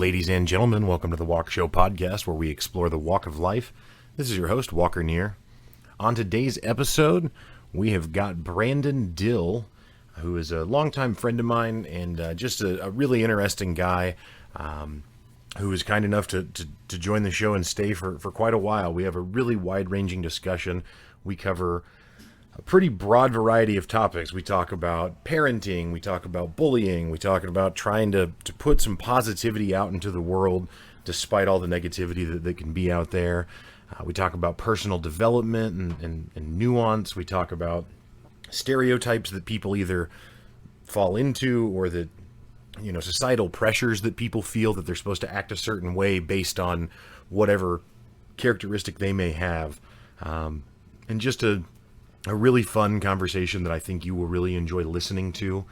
Ladies and gentlemen, welcome to the Walkshow podcast, where we explore the walk of life. This is your host, Walker Neer. On today's episode, we have got Brandon Dill, who is a longtime friend of mine and just a really interesting guy who was kind enough to join the show and stay for quite a while. We have a really wide-ranging discussion. We cover a pretty broad variety of topics. We talk about parenting, we talk about bullying, we talk about trying to put some positivity out into the world despite all the negativity that can be out there. We talk about personal development and nuance. We talk about stereotypes that people either fall into or that, societal pressures that people feel that they're supposed to act a certain way based on whatever characteristic they may have. And just a really fun conversation that I think you will really enjoy listening to.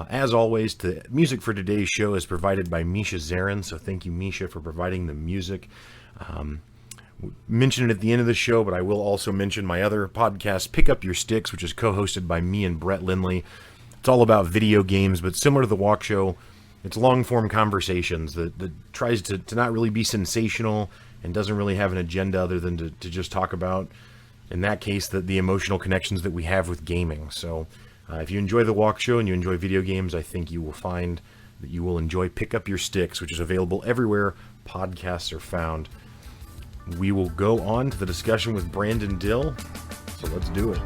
As always, the music for today's show is provided by Misha Zarin, so thank you, Misha, for providing the music. Mention it at the end of the show, but I will also mention my other podcast, Pick Up Your Sticks, which is co-hosted by me and Brett Lindley. It's all about video games, but similar to the Walkshow, it's long-form conversations that tries to not really be sensational and doesn't really have an agenda other than to just talk about, in that case, the emotional connections that we have with gaming. So if you enjoy the Walkshow and you enjoy video games, I think you will find that you will enjoy Pick Up Your Sticks, which is available everywhere podcasts are found. We will go on to the discussion with Brandon Dill, so let's do it.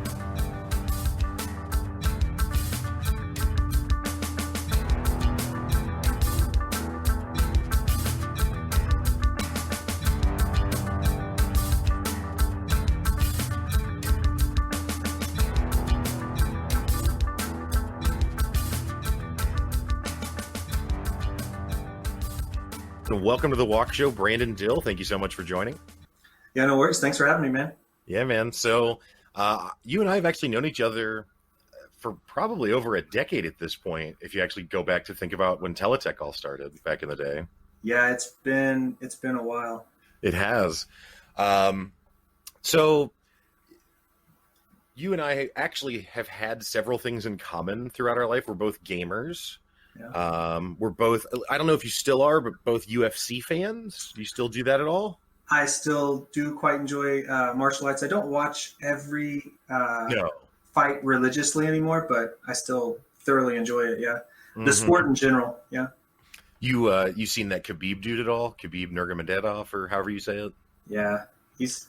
Welcome to the Walkshow, Brandon Dill. Thank you so much for joining. Yeah, no worries. Thanks for having me, man. Yeah, man. So you and I have actually known each other for probably over a decade at this point, if you actually go back to think about when Teletech all started back in the day. Yeah, it's been a while. It has. So you and I actually have had several things in common throughout our life. We're both gamers. Yeah. We're both, I don't know if you still are, but both UFC fans. Do you still do that at all? I still do quite enjoy martial arts. I don't watch every fight religiously anymore, but I still thoroughly enjoy it. Yeah. The sport in general. Yeah. You seen that Khabib dude at all? Khabib Nurmagomedov, or however you say it? Yeah. He's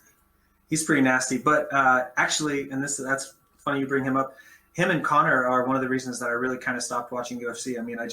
pretty nasty, but actually, and that's funny you bring him up. Him and Connor are one of the reasons that I really kind of stopped watching UFC. I mean, I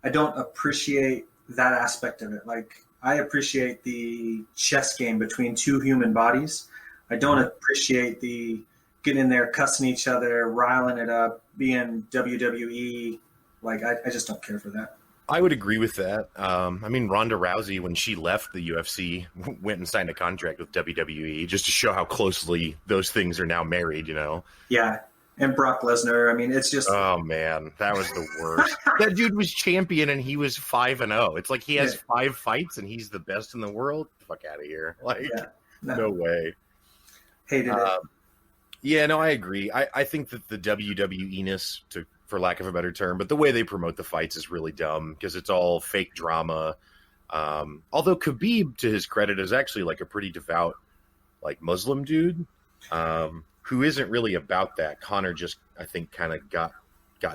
don't appreciate that aspect of it. Like, I appreciate the chess game between two human bodies. I don't appreciate the getting in there, cussing each other, riling it up, being WWE. Like, I just don't care for that. I would agree with that. I mean, Ronda Rousey, when she left the UFC, went and signed a contract with WWE just to show how closely those things are now married, Yeah. And Brock Lesnar. I mean, it's just... Oh, man. That was the worst. That dude was champion, and he was 5-0. It's like he has 5 fights, and he's the best in the world? Fuck out of here. Like, no way. Hated it. Yeah, no, I agree. I think that the WWE-ness, for lack of a better term, but the way they promote the fights is really dumb, because it's all fake drama. Although Khabib, to his credit, is actually like a pretty devout, like, Muslim dude. Who isn't really about that. Connor just, I think, kind of got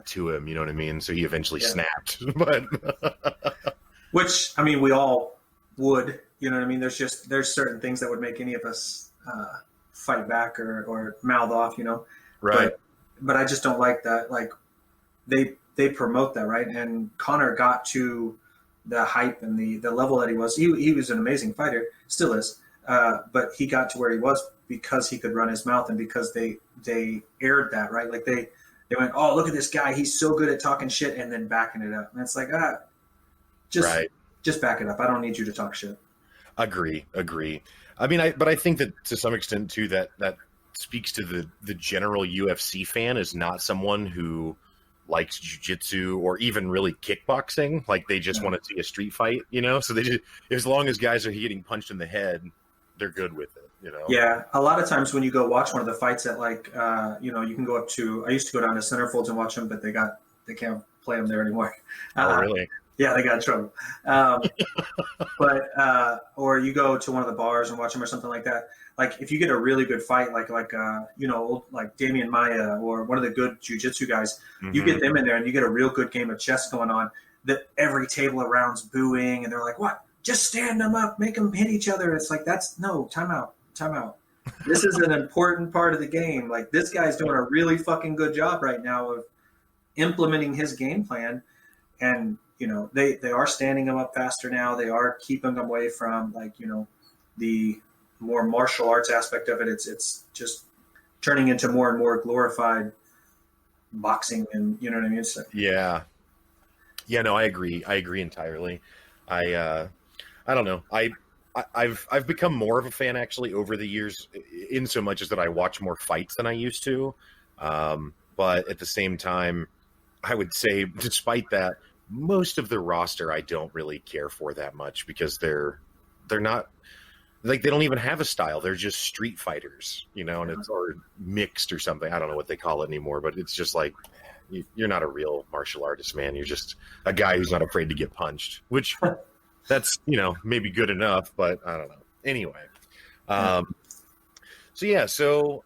to him, you know what I mean? So he eventually snapped. But which, I mean, we all would, you know what I mean? There's certain things that would make any of us fight back or mouth off, Right. But I just don't like that. Like, they promote that, right? And Connor got to the hype and the level that he was. He was an amazing fighter, still is. But he got to where he was because he could run his mouth and because they aired that, right? Like they went, oh, look at this guy. He's so good at talking shit and then backing it up. And it's like, just back it up. I don't need you to talk shit. Agree. I mean, I think that to some extent too, that speaks to the general UFC fan is not someone who likes jiu-jitsu or even really kickboxing. Like they just want to see a street fight, so they just, as long as guys are getting punched in the head, they're good with it. Yeah, a lot of times when you go watch one of the fights at you can go up to. I used to go down to Centerfolds and watch them, but they can't play them there anymore. Oh, really? Yeah, they got in trouble. Or you go to one of the bars and watch them or something like that. Like if you get a really good fight, like Damian Maya or one of the good jiu-jitsu guys, you get them in there and you get a real good game of chess going on. That every table around's booing and they're like, "What? Just stand them up, make them hit each other." It's like time out. This is an important part of the game. Like this guy's doing a really fucking good job right now of implementing his game plan, and they are standing them up faster now. They are keeping them away from the more martial arts aspect of it. It's just turning into more and more glorified boxing, and you know what I mean. So, yeah, no, I agree entirely. I don't know. I've become more of a fan actually over the years, in so much as that I watch more fights than I used to. But at the same time, I would say, despite that, most of the roster I don't really care for that much, because they're not like, they don't even have a style. They're just street fighters, and it's or mixed or something. I don't know what they call it anymore, but it's just like, you're not a real martial artist, man. You're just a guy who's not afraid to get punched, which that's, maybe good enough, but I don't know. Anyway. So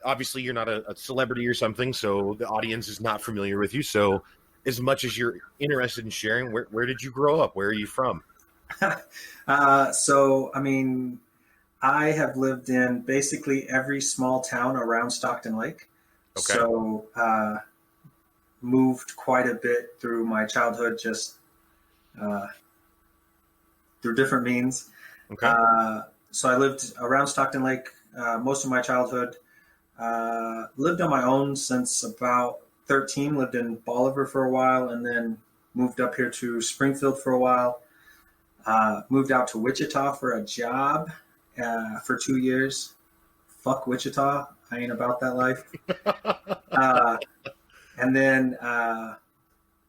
obviously you're not a celebrity or something, so the audience is not familiar with you. So as much as you're interested in sharing, where did you grow up? Where are you from? So, I mean, I have lived in basically every small town around Stockton Lake. Okay. So, moved quite a bit through my childhood, just through different means. Okay. So I lived around Stockton Lake most of my childhood. Lived on my own since about 13. Lived in Bolivar for a while, and then moved up here to Springfield for a while. Moved out to Wichita for a job for 2 years. Fuck Wichita. I ain't about that life. And then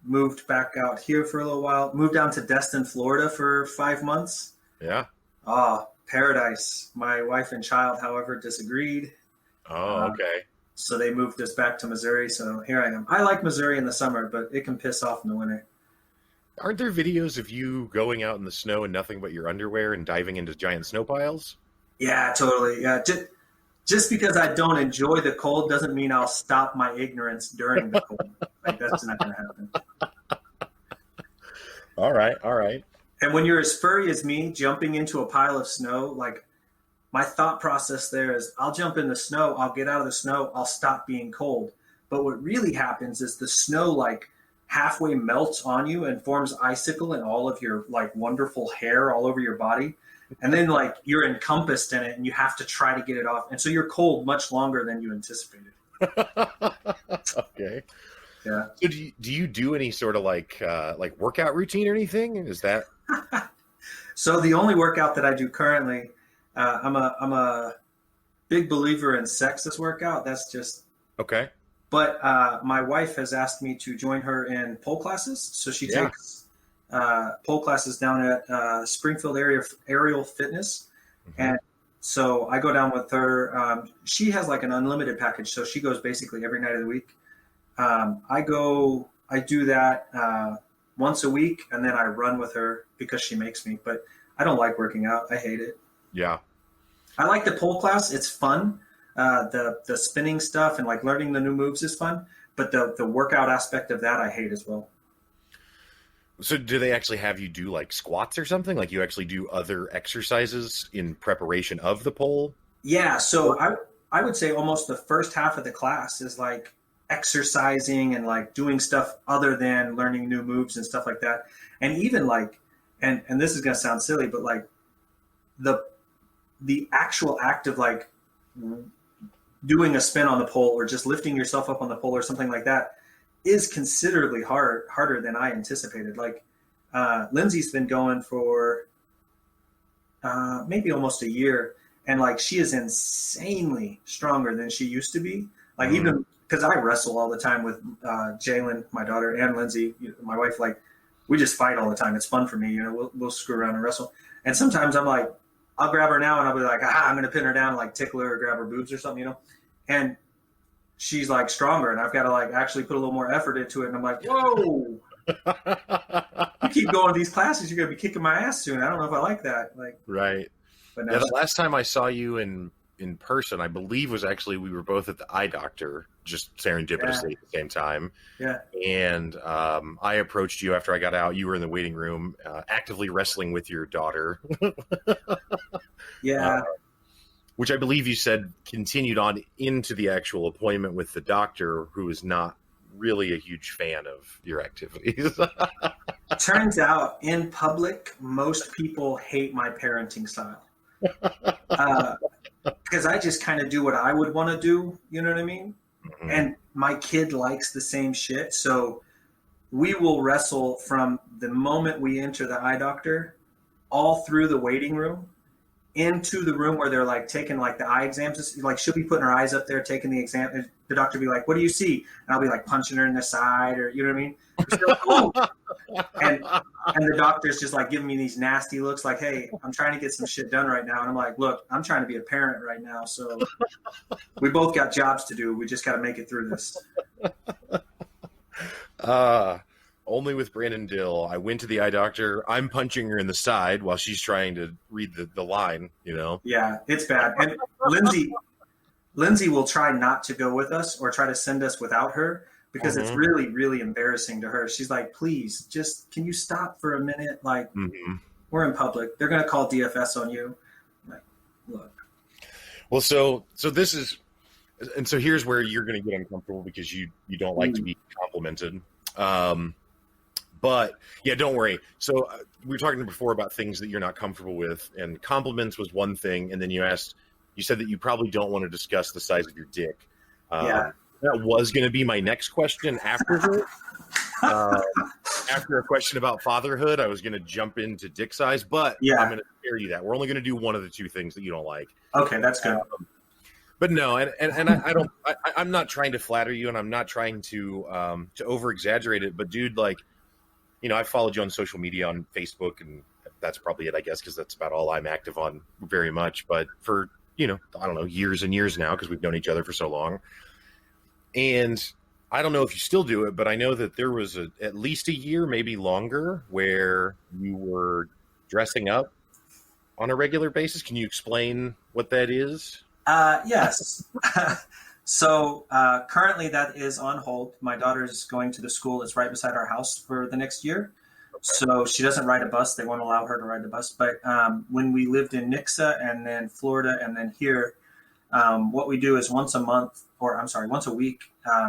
moved back out here for a little while. Moved down to Destin, Florida for 5 months. Yeah. Oh, paradise. My wife and child, however, disagreed. Oh, okay. So they moved us back to Missouri. So here I am. I like Missouri in the summer, but it can piss off in the winter. Aren't there videos of you going out in the snow in nothing but your underwear and diving into giant snow piles? Yeah, totally. Yeah. Just because I don't enjoy the cold doesn't mean I'll stop my ignorance during the cold. Like, that's not going to happen. All right. And when you're as furry as me, jumping into a pile of snow, like, my thought process there is, I'll jump in the snow, I'll get out of the snow, I'll stop being cold. But what really happens is the snow, like, halfway melts on you and forms icicle in all of your, like, wonderful hair all over your body. And then, like, you're encompassed in it and you have to try to get it off. And so you're cold much longer than you anticipated. Okay. Yeah. So do you do any sort of like workout routine or anything? Is that? So the only workout that I do currently, I'm a big believer in sexless workout. That's just Okay. But my wife has asked me to join her in pole classes. So she takes pole classes down at Springfield Aerial Fitness. Mm-hmm. And so I go down with her. She has like an unlimited package. So she goes basically every night of the week. I do that once a week, and then I run with her because she makes me. But I don't like working out. I hate it. Yeah. I like the pole class. It's fun. The spinning stuff and like learning the new moves is fun. But the workout aspect of that I hate as well. So do they actually have you do like squats or something? Like you actually do other exercises in preparation of the pole? Yeah. So I would say almost the first half of the class is like exercising and like doing stuff other than learning new moves and stuff like that. And even like, and this is going to sound silly, but like the actual act of like doing a spin on the pole or just lifting yourself up on the pole or something like that is considerably harder than I anticipated. Like Lindsay's been going for maybe almost a year, and like she is insanely stronger than she used to be. Like even because I wrestle all the time with Jalen, my daughter, and Lindsay, my wife. Like we just fight all the time. It's fun for me. We'll screw around and wrestle. And sometimes I'm like, I'll grab her now and I'll be like, I'm going to pin her down and like tickle her or grab her boobs or something, And she's like stronger and I've got to like actually put a little more effort into it. And I'm like, whoa. keep going to these classes, you're gonna be kicking my ass soon. I don't know if I like that. Like, right. but no. Yeah, the last time I saw you in person, I believe was actually we were both at the eye doctor, just serendipitously at the same time. Yeah. And I approached you after I got out. You were in the waiting room, actively wrestling with your daughter. Yeah. Which I believe you said continued on into the actual appointment with the doctor, who is not really a huge fan of your activities. Turns out in public, most people hate my parenting style. Because I just kind of do what I would want to do. You know what I mean? Mm-hmm. And my kid likes the same shit. So we will wrestle from the moment we enter the eye doctor all through the waiting room into the room where they're like taking like the eye exams. Like she'll be putting her eyes up there, taking the exam. And the doctor will be like, "What do you see?" And I'll be like punching her in the side, or you know what I mean? Like, oh. And the doctor's just like giving me these nasty looks like, "Hey, I'm trying to get some shit done right now." And I'm like, "Look, I'm trying to be a parent right now. So we both got jobs to do. We just got to make it through this." Only with Brandon Dill, I went to the eye doctor. I'm punching her in the side while she's trying to read the line, you know? Yeah, it's bad. And Lindsay will try not to go with us or try to send us without her because it's really, really embarrassing to her. She's like, "Please, just can you stop for a minute? Like, we're in public. They're going to call DFS on you." I'm like, look. Well, so this is, and so here's where you're going to get uncomfortable because you don't like to be complimented. But yeah, don't worry. So we were talking before about things that you're not comfortable with, and compliments was one thing. And then you said that you probably don't want to discuss the size of your dick. Yeah. That was going to be my next question afterward. After a question about fatherhood, I was going to jump into dick size, but I'm going to spare you that. We're only going to do one of the two things that you don't like. Okay, that's good. But no, I'm not trying to flatter you, and I'm not trying to over exaggerate it. But dude, like, you know, I followed you on social media on Facebook, and that's probably it, I guess, because that's about all I'm active on very much. But for, you know, I don't know, years and years now, because we've known each other for so long. And I don't know if you still do it, but I know that there was at least a year, maybe longer, where you were dressing up on a regular basis. Can you explain what that is? Yes. So currently that is on hold. My daughter's going to the school that's right beside our house for the next year. Okay. So she doesn't ride a bus. They won't allow her to ride the bus. But when we lived in Nixa and then Florida and then here, what we do is once a week,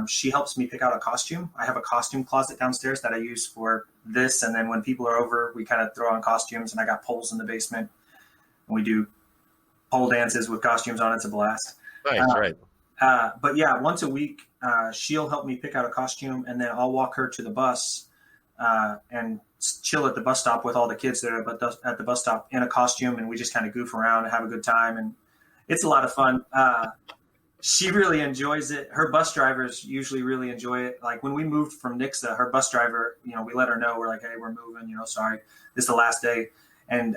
she helps me pick out a costume. I have a costume closet downstairs that I use for this. And then when people are over, we kind of throw on costumes, and I got poles in the basement, and we do pole dances with costumes on. It's a blast. Nice, right. But yeah, once a week, she'll help me pick out a costume, and then I'll walk her to the bus and chill at the bus stop with all the kids that are at the bus stop in a costume, and we just kind of goof around and have a good time, and it's a lot of fun. She really enjoys it. Her bus drivers usually really enjoy it. Like when we moved from Nixa, her bus driver, you know, we let her know, we're like, "Hey, we're moving, you know, sorry, this is the last day." And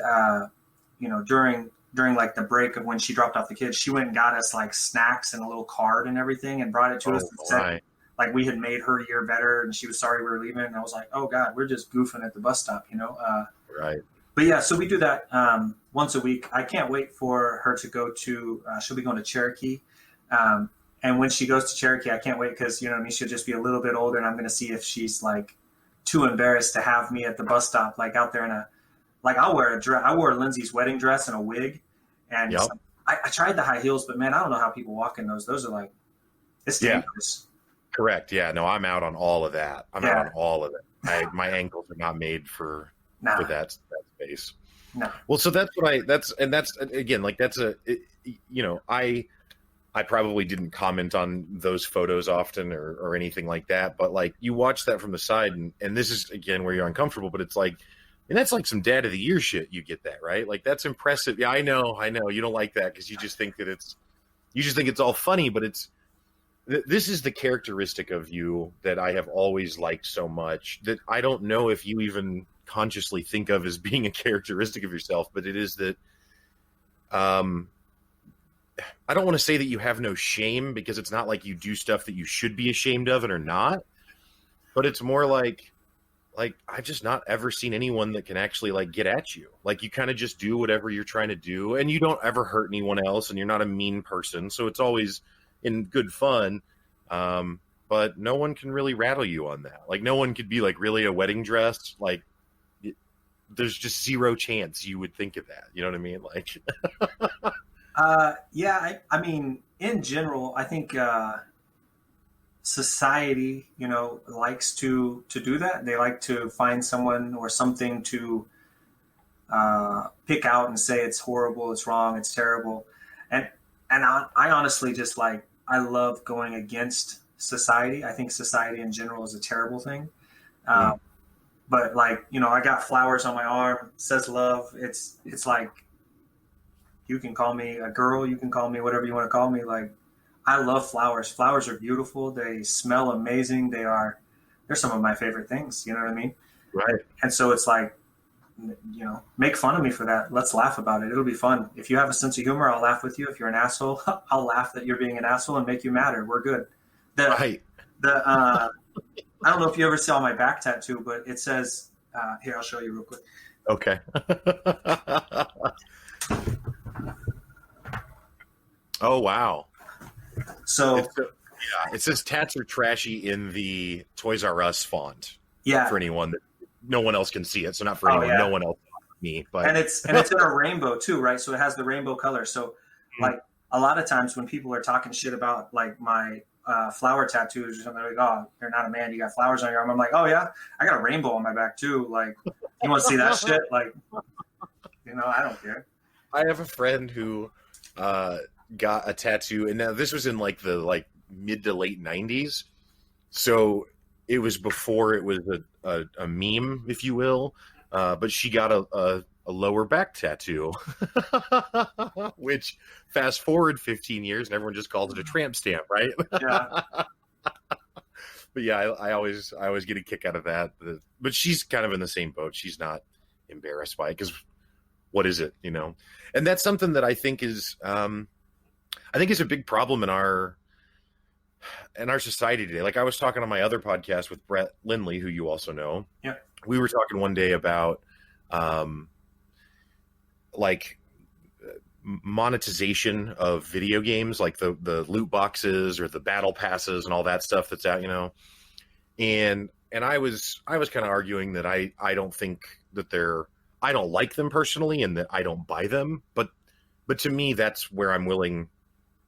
you know, during like the break of when she dropped off the kids, she went and got us like snacks and a little card and everything and brought it to us and said, like, we had made her year better and she was sorry we were leaving. And I was like, "Oh God, we're just goofing at the bus stop, you know?" Right. But yeah, so we do that once a week. I can't wait for her to go to, she'll be going to Cherokee. And when she goes to Cherokee, I can't wait because, you know what I mean, she'll just be a little bit older, and I'm going to see if she's like too embarrassed to have me at the bus stop, like out there in a, like I'll wear a dress. I wore Lindsay's wedding dress and a wig. And I tried the high heels, but man, I don't know how people walk in those. Those are like, it's dangerous. Correct. Yeah. No, I'm out on all of that. I'm out on all of it. My ankles are not made for that space. No. Well, so that's what that's again, like you know, I probably didn't comment on those photos often or anything like that, but like you watch that from the side and this is again where you're uncomfortable, but it's like, and that's like some dad of the year shit. You get that, right? Like that's impressive. Yeah, I know. You don't like that because you just think it's all funny, but this is the characteristic of you that I have always liked so much that I don't know if you even consciously think of as being a characteristic of yourself, but it is that, I don't want to say that you have no shame because it's not like you do stuff that you should be ashamed of and are not, but it's more like like, I've just not ever seen anyone that can actually like get at you. Like, you kind of just do whatever you're trying to do, and you don't ever hurt anyone else, and you're not a mean person, so it's always in good fun. But no one can really rattle you on that. Like, no one could be like, really, a wedding dress? Like, there's just zero chance you would think of that. You know what I mean? Like, yeah, I mean, in general, I think society, likes to do that. They like to find someone or something to pick out and say it's horrible, it's wrong, it's terrible. And I honestly just like, I love going against society. I think society in general is a terrible thing. But like, I got flowers on my arm, says love. It's like, you can call me a girl, you can call me whatever you want to call me. Like, I love flowers. Flowers are beautiful. They smell amazing. They're some of my favorite things. You know what I mean? right. And so it's like, make fun of me for that. Let's laugh about it. It'll be fun. If you have a sense of humor, I'll laugh with you. If you're an asshole, I'll laugh that you're being an asshole and make you madder. We're good. Right. I don't know if you ever saw my back tattoo, but it says, here, I'll show you real quick. Okay. Oh, wow. So it says tats are trashy in the Toys R Us font. Yeah. For anyone that no one else can see it. So not for anyone, yeah. No one else me. But and it's in a rainbow too, right? So it has the rainbow color. So like a lot of times when people are talking shit about like my flower tattoos or something, like, oh, you're not a man, you got flowers on your arm. I'm like, oh yeah, I got a rainbow on my back too. Like, you want to see that shit? Like, I don't care. I have a friend who got a tattoo, and now this was in like the mid to late 90s. So it was before it was a meme, if you will. But she got a lower back tattoo, which fast forward 15 years and everyone just calls it a tramp stamp, right? Yeah. But yeah, I always get a kick out of that. But she's kind of in the same boat. She's not embarrassed by it, because what is it, And that's something that I think is a big problem in our society today. Like, I was talking on my other podcast with Brett Lindley, who you also know. Yeah. We were talking one day about monetization of video games, like the loot boxes or the battle passes and all that stuff that's out, And I was kind of arguing that I don't think that I don't like them personally, and that I don't buy them, but to me, that's where I'm willing.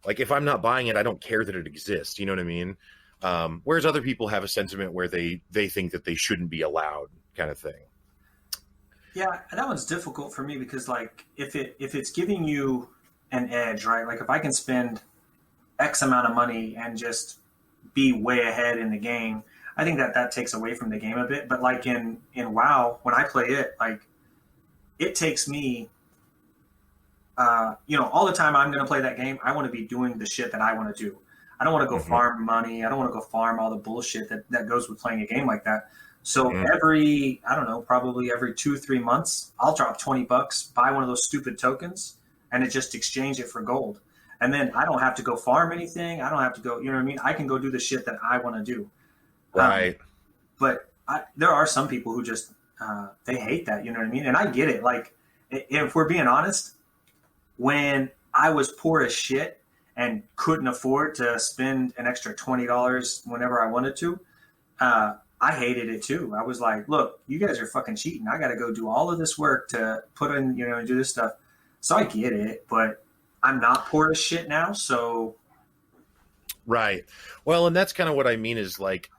Like, if I'm not buying it, I don't care that it exists. You know what I mean? Whereas other people have a sentiment where they think that they shouldn't be allowed, kind of thing. Yeah, that one's difficult for me because, like, if it's giving you an edge, right? Like, if I can spend X amount of money and just be way ahead in the game, I think that takes away from the game a bit. But like in WoW, when I play it, like, it takes me, all the time I'm going to play that game, I want to be doing the shit that I want to do. I don't want to go farm money. I don't want to go farm all the bullshit that goes with playing a game like that. So probably every 2-3 months, I'll drop $20, buy one of those stupid tokens, and just exchange it for gold. And then I don't have to go farm anything. I don't have to go, you know what I mean? I can go do the shit that I want to do. Right. But there are some people who just, they hate that, you know what I mean? And I get it. Like, if we're being honest, when I was poor as shit and couldn't afford to spend an extra $20 whenever I wanted to, I hated it too. I was like, look, you guys are fucking cheating. I got to go do all of this work to put in, and do this stuff. So I get it, but I'm not poor as shit now. So. Right. Well, and that's kind of what I mean is, like,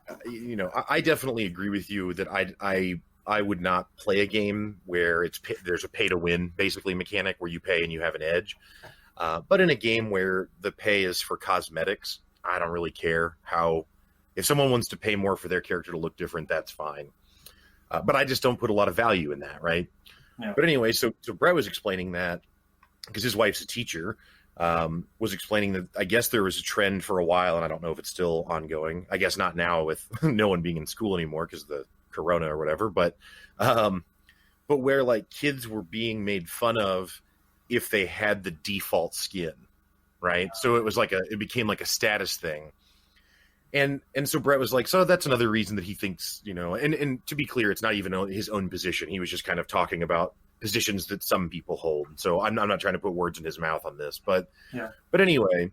I definitely agree with you that I would not play a game where there's a pay to win basically mechanic where you pay and you have an edge. But in a game where the pay is for cosmetics, I don't really care if someone wants to pay more for their character to look different, that's fine. But I just don't put a lot of value in that. Right. Yeah. But anyway, so Brett was explaining that because his wife's a teacher, was explaining that I guess there was a trend for a while, and I don't know if it's still ongoing. I guess not now with no one being in school anymore because of the corona or whatever, but where like kids were being made fun of if they had the default skin, right? So it was it became like a status thing. And so Brett was like, so that's another reason that he thinks, and to be clear, it's not even his own position. He was just kind of talking about positions that some people hold. So I'm not trying to put words in his mouth on this, but anyway,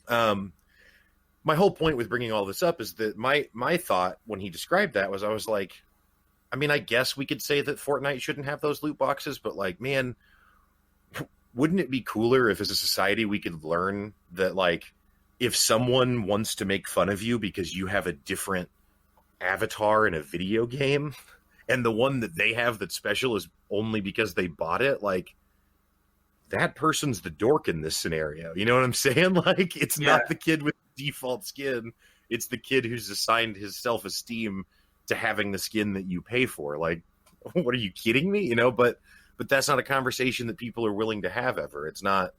my whole point with bringing all this up is that my thought when he described that was, I was like, I mean, I guess we could say that Fortnite shouldn't have those loot boxes, but like, man, wouldn't it be cooler if as a society we could learn that, like, if someone wants to make fun of you because you have a different avatar in a video game and the one that they have that's special is only because they bought it, like, that person's the dork in this scenario. You know what I'm saying? Like, it's not the kid with default skin. It's the kid who's assigned his self-esteem to having the skin that you pay for. Like, what, are you kidding me? But that's not a conversation that people are willing to have ever. It's not,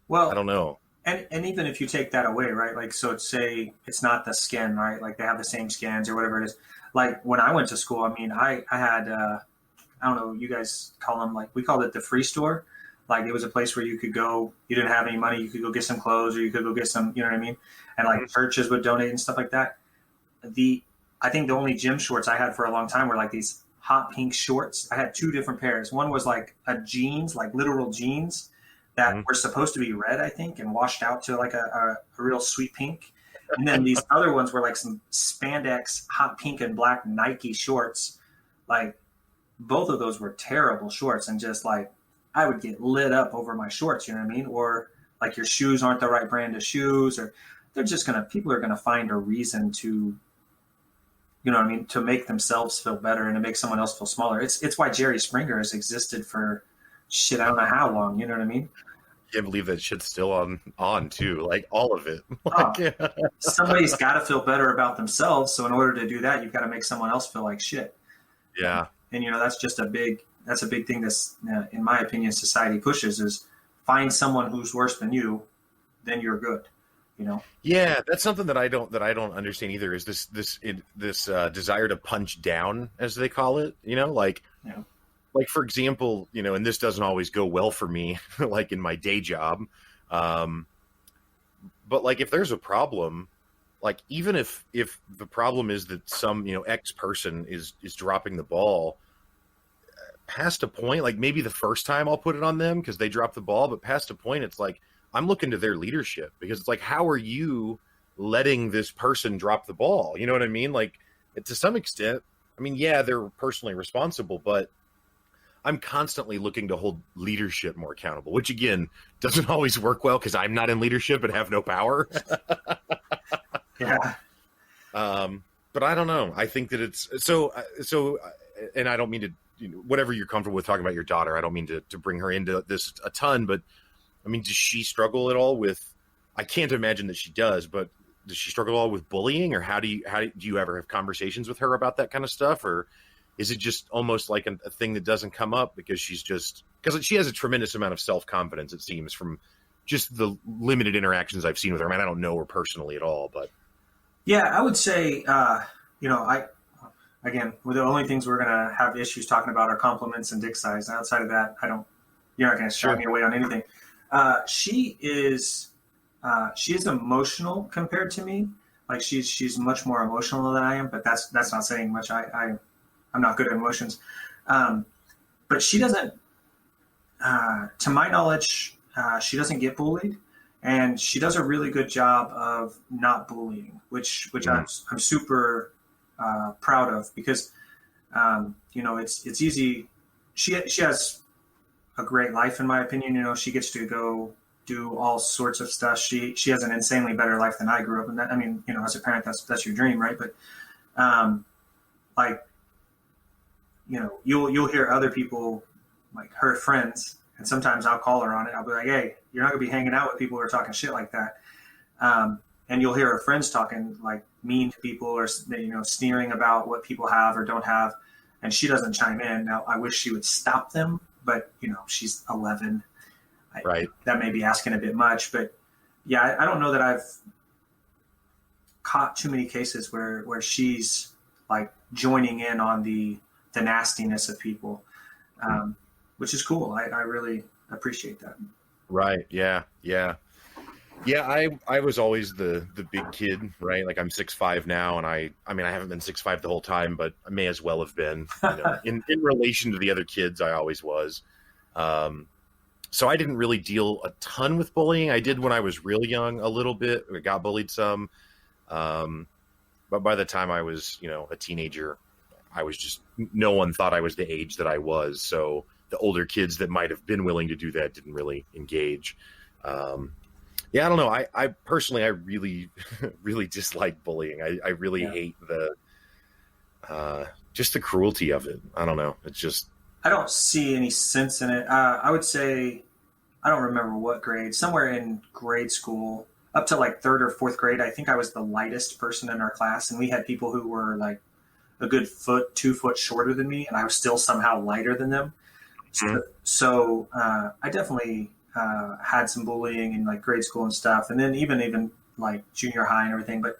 well, I don't know. And even if you take that away, right? Like, so say it's not the skin, right? Like they have the same skins or whatever it is. Like when I went to school, I mean, I had, I don't know, you guys call them, like, we called it the free store. Like it was a place where you could go, you didn't have any money, you could go get some clothes or you could go get some, you know what I mean? And like churches would donate and stuff like that. I think the only gym shorts I had for a long time were like these hot pink shorts. I had two different pairs. One was like a jeans, like literal jeans that were supposed to be red, I think, and washed out to like a real sweet pink. And then these other ones were like some spandex, hot pink and black Nike shorts. Like both of those were terrible shorts, and just like I would get lit up over my shorts, you know what I mean? Or like your shoes aren't the right brand of shoes, or people are gonna find a reason to, you know what I mean, to make themselves feel better and to make someone else feel smaller. It's why Jerry Springer has existed for shit, I don't know how long, you know what I mean? I can't believe that shit's still on too, like all of it. Like, somebody's got to feel better about themselves, so in order to do that, you've got to make someone else feel like shit. Yeah. And that's just a big thing that's, in my opinion, society pushes, is find someone who's worse than you, then you're good. Yeah, that's something that I don't understand either, is this desire to punch down, as they call it, like, for example, and this doesn't always go well for me, like in my day job. But like, if there's a problem, like, even if the problem is that some, X person is dropping the ball, past a point, like maybe the first time I'll put it on them because they dropped the ball, but past a point, it's like, I'm looking to their leadership, because it's like, how are you letting this person drop the ball? You know what I mean? Like, to some extent, I mean, yeah, they're personally responsible, but I'm constantly looking to hold leadership more accountable, which again doesn't always work well because I'm not in leadership and have no power. Yeah. But I don't know. I think that it's so, and I don't mean to, whatever you're comfortable with talking about your daughter, I don't mean to bring her into this a ton, but I mean, does she struggle at all with, I can't imagine that she does, but does she struggle at all with bullying, or how do you ever have conversations with her about that kind of stuff? Or is it just almost like a thing that doesn't come up because because she has a tremendous amount of self-confidence, it seems, from just the limited interactions I've seen with her. I mean, I don't know her personally at all, but. Yeah, I would say, again, the only things we're going to have issues talking about are compliments and dick size. And outside of that, you're not going to shy me away on anything. She is emotional compared to me. Like she's much more emotional than I am, but that's not saying much. I'm not good at emotions. But she doesn't, to my knowledge, she doesn't get bullied, and she does a really good job of not bullying, which I'm super proud of, because it's easy. She has a great life, in my opinion. She gets to go do all sorts of stuff. She has an insanely better life than I grew up in. That, I mean, as a parent, that's your dream, right? But you'll hear other people, like her friends, and sometimes I'll call her on it. I'll be like, hey, you're not gonna be hanging out with people who are talking shit like that. And you'll hear her friends talking like mean to people, or sneering about what people have or don't have, and she doesn't chime in. Now, I wish she would stop them, but she's 11. Right. That may be asking a bit much, but yeah, I don't know that I've caught too many cases where she's like joining in on the nastiness of people, which is cool. I really appreciate that. Right. Yeah. Yeah. Yeah, I was always the big kid, right? Like I'm 6'5" now, and I mean I haven't been 6'5" the whole time, but I may as well have been. You know, in relation to the other kids, I always was. Um, so I didn't really deal a ton with bullying. I did when I was real young, a little bit. I got bullied some, um, but by the time I was, a teenager, I was just no one thought I was the age that I was. So the older kids that might have been willing to do that didn't really engage. Um, Yeah, I don't know. I personally, I really, really dislike bullying. I really hate just the cruelty of it. I don't know. It's just. I don't see any sense in it. I would say, I don't remember what grade, somewhere in grade school, up to like third or fourth grade, I think I was the lightest person in our class. And we had people who were like a good 2 foot shorter than me, and I was still somehow lighter than them. So I definitely had some bullying in like grade school and stuff, and then even like junior high and everything. But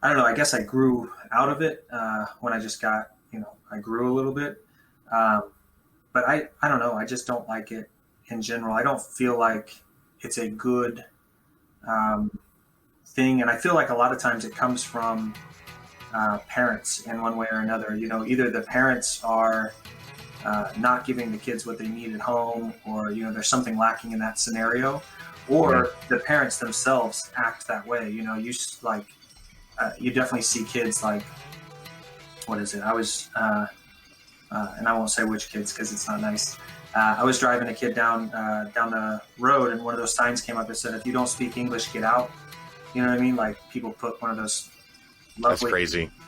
I don't know. I guess I grew out of it when I just got, I grew a little bit. But I don't know. I just don't like it in general. I don't feel like it's a good thing, and I feel like a lot of times it comes from parents in one way or another. Either the parents are not giving the kids what they need at home, or there's something lacking in that scenario, or the parents themselves act that way. You definitely see kids like, what is it? I was, and I won't say which kids because it's not nice. I was driving a kid down the road, and one of those signs came up that said, "If you don't speak English, get out." You know what I mean? Like people put one of those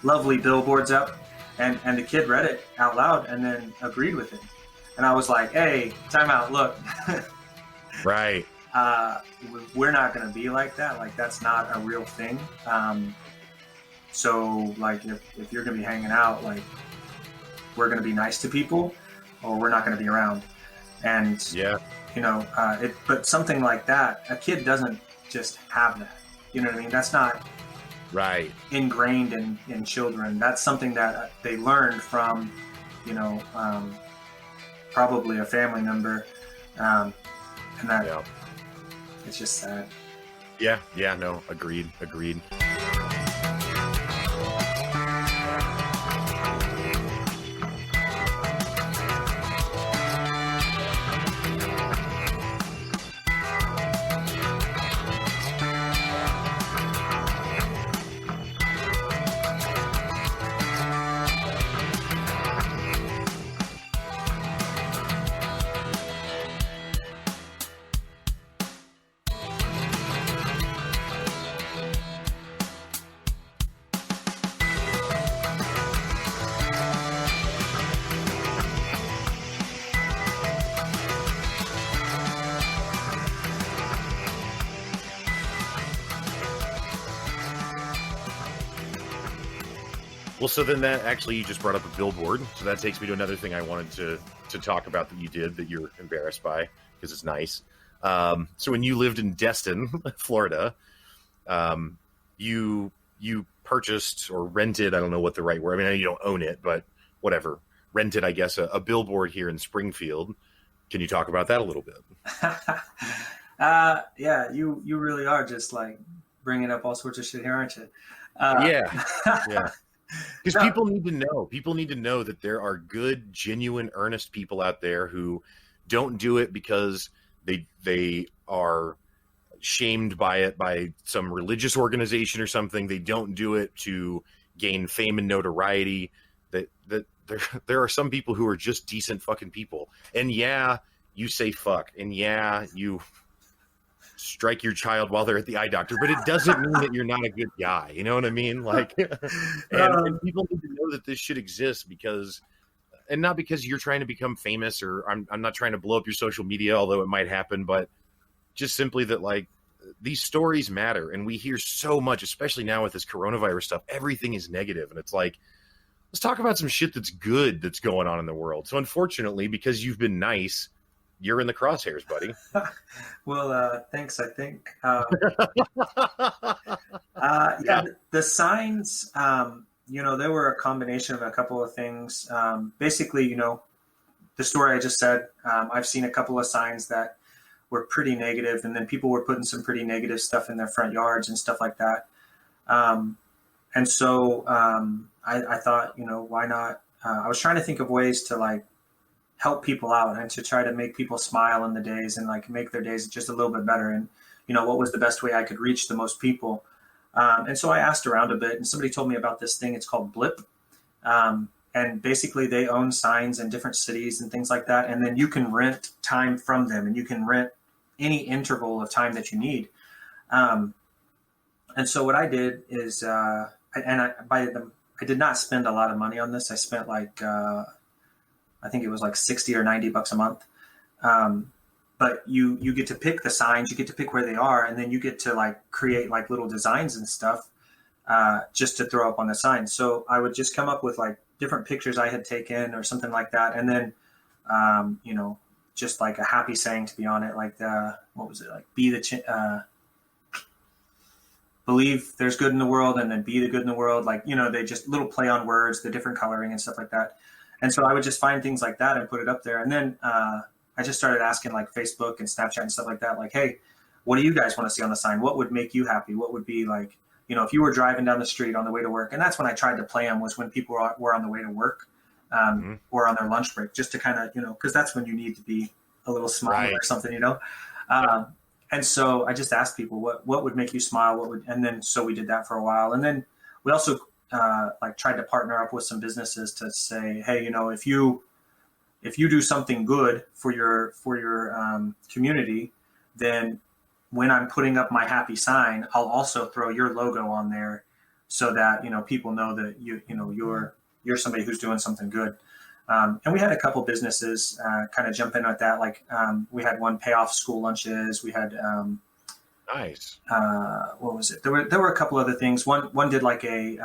lovely billboards up. And the kid read it out loud and then agreed with it. And I was like, hey, time out, look. Right. We're not going to be like that. Like, that's not a real thing. So, like, if you're going to be hanging out, like, we're going to be nice to people, or we're not going to be around. And, but something like that, a kid doesn't just have that. You know what I mean? That's not... Right. ingrained in children. That's something that they learned from, probably a family member, and that it's just sad. Yeah. No, agreed. Well, so then that actually, you just brought up a billboard. So that takes me to another thing I wanted to talk about that you did that you're embarrassed by, because it's nice. So when you lived in Destin, Florida, you purchased or rented, I don't know what the right word, I mean, I know you don't own it, but whatever, rented, I guess, a billboard here in Springfield. Can you talk about that a little bit? Yeah, you really are just like bringing up all sorts of shit here, aren't you? Yeah. Because people need to know. People need to know that there are good, genuine, earnest people out there who don't do it because they are shamed by it by some religious organization or something. They don't do it to gain fame and notoriety. That there are some people who are just decent fucking people. And yeah, you say fuck, and yeah, you strike your child while they're at the eye doctor, but it doesn't mean that you're not a good guy. You know what I mean? Like, and people need to know that this shit exists and not because you're trying to become famous, or I'm not trying to blow up your social media, although it might happen, but just simply that, like, these stories matter, and we hear so much, especially now with this coronavirus stuff. Everything is negative, and it's like, let's talk about some shit that's good that's going on in the world. So unfortunately, because you've been nice, you're in the crosshairs, buddy. Well, thanks, I think. The signs, they were a combination of a couple of things. Basically, the story I just said, I've seen a couple of signs that were pretty negative, and then people were putting some pretty negative stuff in their front yards and stuff like that. And so I thought, why not? I was trying to think of ways to like help people out and to try to make people smile in the days and like make their days just a little bit better. And, what was the best way I could reach the most people? And so I asked around a bit, and somebody told me about this thing. It's called Blip. And basically they own signs in different cities and things like that. And then you can rent time from them, and you can rent any interval of time that you need. And so what I did is, I did not spend a lot of money on this. I spent like, I think it was like 60 or 90 bucks a month. But you get to pick the signs, you get to pick where they are, and then you get to like create like little designs and stuff, just to throw up on the sign. So I would just come up with like different pictures I had taken or something like that. And then, just like a happy saying to be on it, like what was it? Like believe there's good in the world, and then be the good in the world. Like, they just little play on words, the different coloring and stuff like that. And so I would just find things like that and put it up there. And then I just started asking like Facebook and Snapchat and stuff like that. Like, hey, what do you guys want to see on the sign? What would make you happy? What would be like, if you were driving down the street on the way to work? And that's when I tried to play them, was when people were on the way to work, or on their lunch break, just to kind of, because that's when you need to be a little smile or something, And so I just asked people what would make you smile, and then so we did that for a while. And then we also like tried to partner up with some businesses to say, hey, if you do something good for your community, then when I'm putting up my happy sign, I'll also throw your logo on there, so that people know that you're somebody who's doing something good. And we had a couple businesses kind of jump in at that. Like we had one pay off school lunches. We had nice. What was it? There were a couple other things. One did like a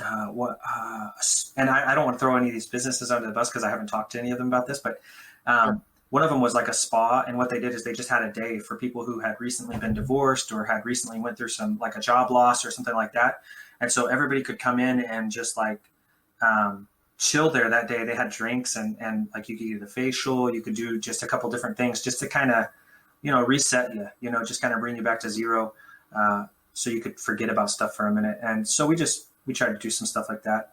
and I don't want to throw any of these businesses under the bus because I haven't talked to any of them about this, but sure. One of them was like a spa, and what they did is they just had a day for people who had recently been divorced or had recently went through some like a job loss or something like that. And so everybody could come in and just like chill there that day. They had drinks and like you could get a facial, you could do just a couple different things just to kind of, reset you, just kind of bring you back to zero, so you could forget about stuff for a minute. And so we tried to do some stuff like that.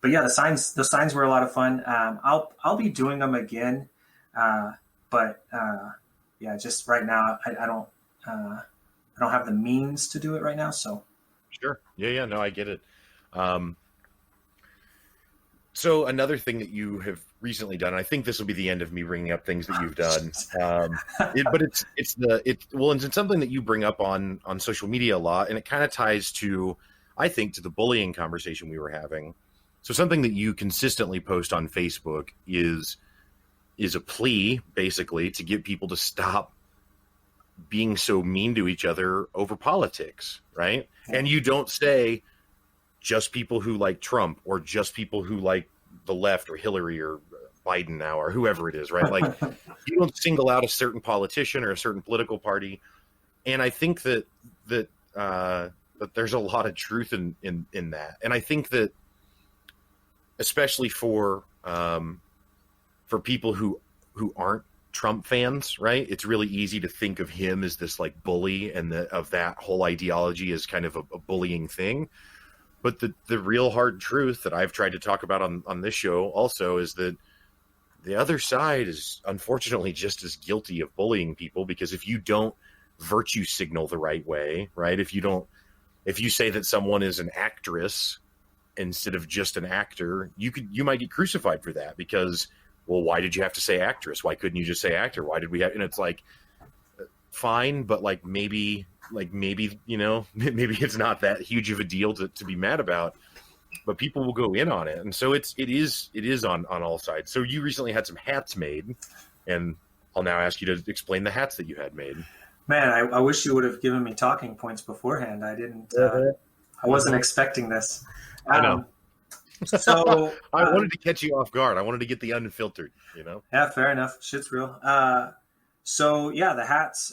But yeah, the signs were a lot of fun. I'll be doing them again. But yeah, just right now, I don't have the means to do it right now. So. Sure. Yeah. No, I get it. So another thing that you have recently done, I think this will be the end of me bringing up things that you've done. But it's something that you bring up on social media a lot, and it kind of ties to, I think, to the bullying conversation we were having. So something that you consistently post on Facebook is a plea, basically, to get people to stop being so mean to each other over politics, right? And you don't say just people who like Trump or just people who like the left or Hillary or Biden now or whoever it is, right? Like you don't single out a certain politician or a certain political party. And I think that there's a lot of truth in that. And I think that especially for people who aren't Trump fans, right? It's really easy to think of him as this like bully, and of that whole ideology as kind of a bullying thing. But the real hard truth that I've tried to talk about on this show also is that the other side is unfortunately just as guilty of bullying people, because if you don't virtue signal the right way, right? If you say that someone is an actress instead of just an actor, you might get crucified for that, because, well, why did you have to say actress? Why couldn't you just say actor? Why did we have? And it's like, fine, but like maybe maybe it's not that huge of a deal to be mad about, but people will go in on it. And so it is on all sides. So you recently had some hats made, and I'll now ask you to explain the hats that you had made. Man, I wish you would have given me talking points beforehand. I didn't. I wasn't expecting this. I know. So I wanted to catch you off guard. I wanted to get the unfiltered. Yeah, fair enough. Shit's real. So yeah, the hats.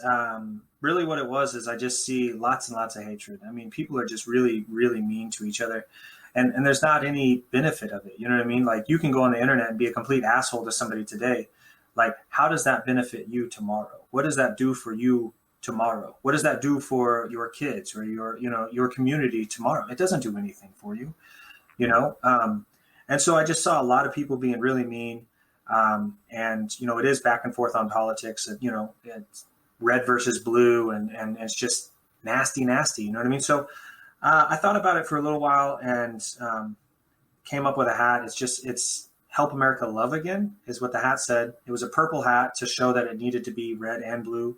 Really, what it was is I just see lots and lots of hatred. I mean, people are just really, really mean to each other, and there's not any benefit of it. You know what I mean? Like, you can go on the internet and be a complete asshole to somebody today, Like, how does that benefit you tomorrow? What does that do for you tomorrow? What does that do for your kids or your community tomorrow? It doesn't do anything for you, you know? And so I just saw a lot of people being really mean. And, it is back and forth on politics, and, it's red versus blue, and it's just nasty, you know what I mean? So I thought about it for a little while, and came up with a hat. It's Help America Love Again is what the hat said. It was a purple hat to show that it needed to be red and blue.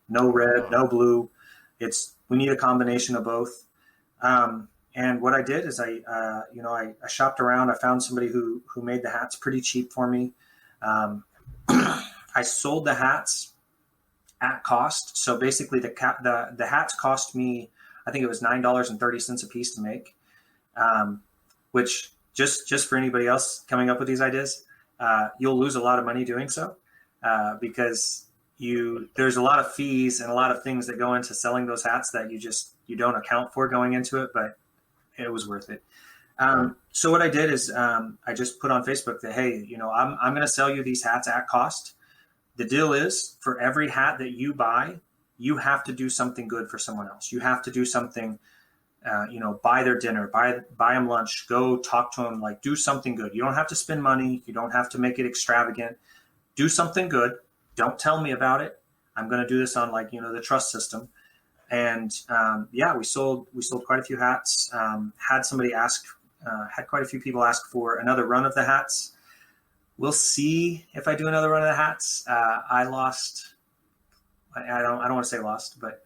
No red, no blue. We need a combination of both. And what I did is I shopped around. I found somebody who made the hats pretty cheap for me. I sold the hats at cost. So basically the hats cost me, I think it was $9.30 a piece to make, which just for anybody else coming up with these ideas, you'll lose a lot of money doing so, because there's a lot of fees and a lot of things that go into selling those hats that you don't account for going into it, but it was worth it. So what I did is I just put on Facebook that, hey, I'm going to sell you these hats at cost. The deal is, for every hat that you buy, you have to do something good for someone else. You have to do something, buy their dinner, buy them lunch, go talk to them, like do something good. You don't have to spend money. You don't have to make it extravagant. Do something good. Don't tell me about it. I'm going to do this on the trust system. And we sold quite a few hats. Had quite a few people ask for another run of the hats. We'll see if I do another run of the hats. I lost. I don't want to say lost, but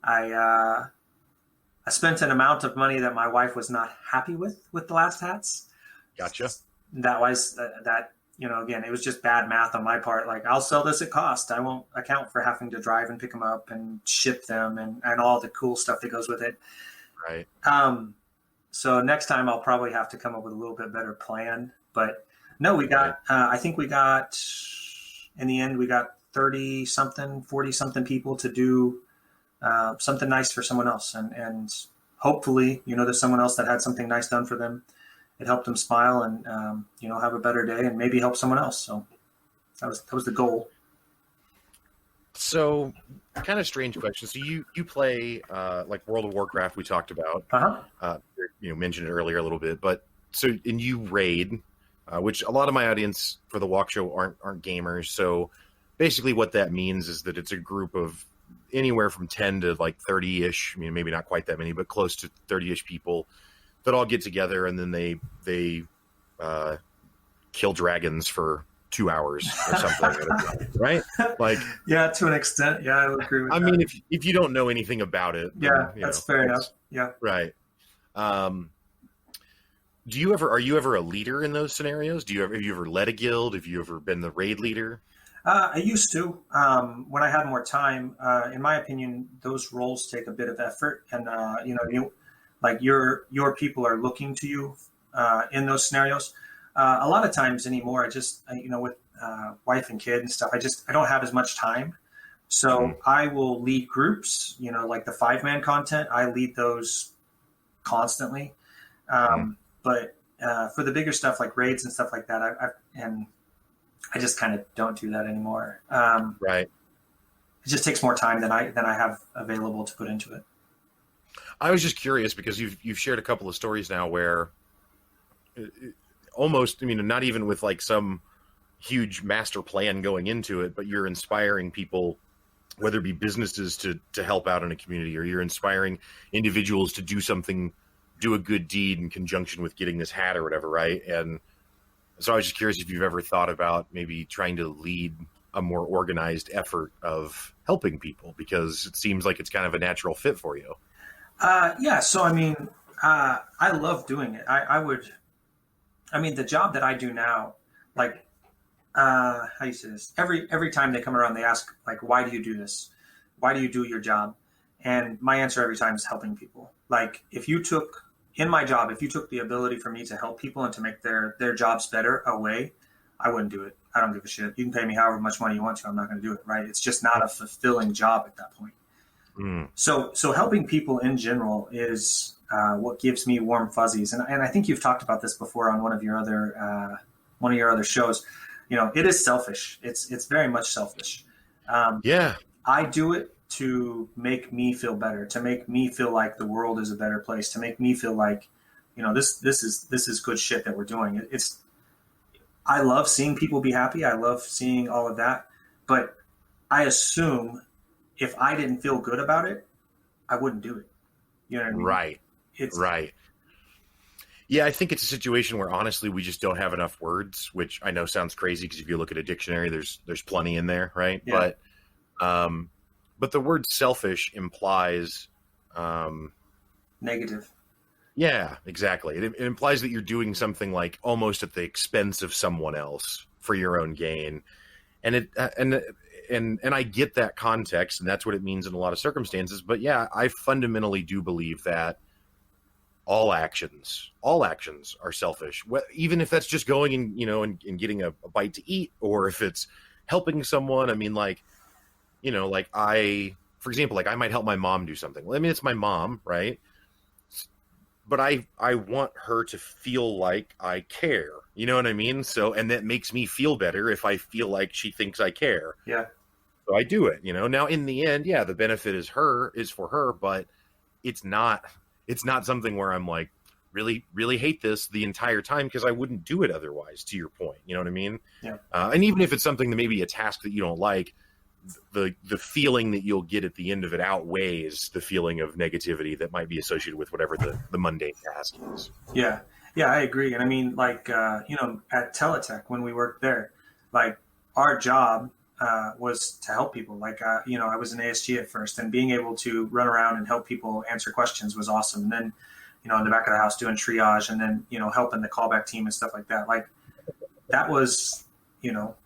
I spent an amount of money that my wife was not happy with the last hats. Gotcha. That was that. Again, it was just bad math on my part. Like, I'll sell this at cost. I won't account for having to drive and pick them up and ship them and all the cool stuff that goes with it. Right. So next time I'll probably have to come up with a little bit better plan. But no, we got, I think we got, in the end, we got 40 something people to do something nice for someone else. And hopefully, there's someone else that had something nice done for them. It helped them smile and, have a better day and maybe help someone else. So that was the goal. So, kind of strange question. So you play like World of Warcraft, we talked about. Mentioned it earlier a little bit, but and you raid, which a lot of my audience for the Walkshow aren't gamers. So basically, what that means is that it's a group of anywhere from 10 to 30-ish. I mean, maybe not quite that many, but close to 30-ish people that all get together, and then they kill dragons for 2 hours or something, right? Yeah, to an extent. Yeah, I would agree with that. I mean, if you don't know anything about it, then, that's fair enough. Yeah. Right. Are you ever a leader in those scenarios? Have you ever led a guild? Have you ever been the raid leader? I used to, when I had more time. In my opinion, those roles take a bit of effort, and your people are looking to you in those scenarios. A lot of times anymore, I just, with wife and kid and stuff, I don't have as much time. So I will lead groups, like the 5-man content. I lead those constantly. But for the bigger stuff like raids and stuff like that, I just kind of don't do that anymore. Right. It just takes more time than I have available to put into it. I was just curious because you've shared a couple of stories now where almost, not even with some huge master plan going into it, but you're inspiring people, whether it be businesses to help out in a community, or you're inspiring individuals to do a good deed in conjunction with getting this hat or whatever, right? And so I was just curious if you've ever thought about maybe trying to lead a more organized effort of helping people, because it seems like it's kind of a natural fit for you. Yeah. So, I love doing it. The job that I do now, how do you say this? Every time they come around, they ask, why do you do this? Why do you do your job? And my answer every time is helping people. If you took the ability for me to help people and to make their jobs better away, I wouldn't do it. I don't give a shit. You can pay me however much money you want to. I'm not going to do it. Right. It's just not a fulfilling job at that point. So helping people in general is what gives me warm fuzzies. And I think you've talked about this before on one of your other shows. it is selfish. It's very much selfish. Yeah. I do it to make me feel better, to make me feel like the world is a better place, to make me feel like, this is good shit that we're doing. I love seeing people be happy. I love seeing all of that. But I assume if I didn't feel good about it, I wouldn't do it. You know what I mean? Right. Right. Yeah, I think it's a situation where honestly we just don't have enough words, which I know sounds crazy because if you look at a dictionary, there's plenty in there, right? Yeah. But the word selfish implies negative. Yeah, exactly. It implies that you're doing something like almost at the expense of someone else for your own gain, and I get that context, and that's what it means in a lot of circumstances. But yeah, I fundamentally do believe that all actions are selfish, even if that's just going and getting a bite to eat, or if it's helping someone. I mean, for example, I might help my mom do something. Well, I mean, it's my mom, right? But I want her to feel like I care. You know what I mean? So, and that makes me feel better if I feel like she thinks I care. Yeah. So I do it, Now in the end, yeah, the benefit is for her, but it's not something where I'm like, really, really hate this the entire time because I wouldn't do it otherwise, to your point. You know what I mean? Yeah. And even if it's something that maybe a task that you don't like, the feeling that you'll get at the end of it outweighs the feeling of negativity that might be associated with whatever the mundane task is. Yeah, I agree. And I mean, at Teletech, when we worked there, our job was to help people. I was an ASG at first, and being able to run around and help people answer questions was awesome. And then, in the back of the house doing triage, and then, helping the callback team and stuff like that. That was,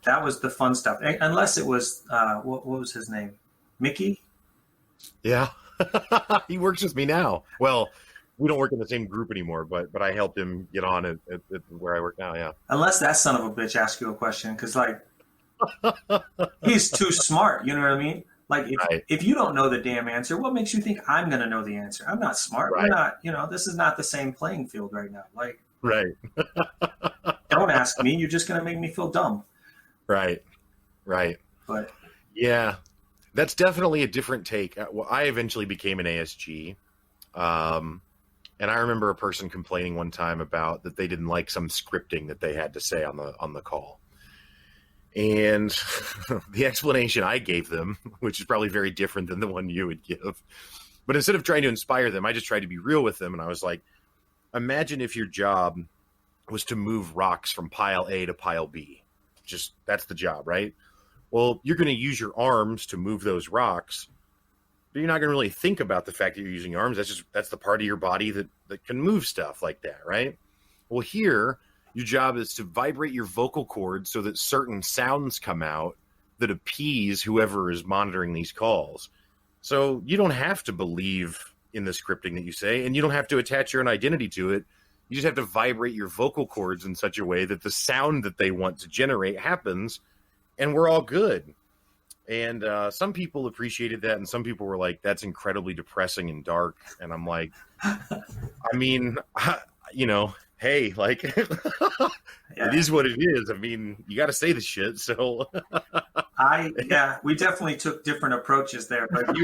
that was the fun stuff. Unless it was, what was his name? Mickey? Yeah. He works with me now. Well, we don't work in the same group anymore, but I helped him get on at where I work now. Yeah. Unless that son of a bitch asks you a question, because he's too smart. You know what I mean? If you don't know the damn answer, what makes you think I'm going to know the answer? I'm not smart. Right. We're not. This is not the same playing field right now. Right. Don't ask me. You're just going to make me feel dumb. Right. But yeah, that's definitely a different take. Well, I eventually became an ASG. And I remember a person complaining one time about that they didn't like some scripting that they had to say on the call. And the explanation I gave them, which is probably very different than the one you would give, but instead of trying to inspire them, I just tried to be real with them. And I was like, imagine if your job was to move rocks from pile A to pile B. Just that's the job, right? Well, you're going to use your arms to move those rocks, but you're not going to really think about the fact that you're using your arms. That's the part of your body that can move stuff like that, right? Well, here, your job is to vibrate your vocal cords so that certain sounds come out that appease whoever is monitoring these calls. So you don't have to believe in the scripting that you say, and you don't have to attach your own identity to it. You just have to vibrate your vocal cords in such a way that the sound that they want to generate happens, and we're all good. And some people appreciated that, and some people were like, that's incredibly depressing and dark. And I'm like, I mean, hey, it is what it is. I mean, you got to say the shit. So we definitely took different approaches there, but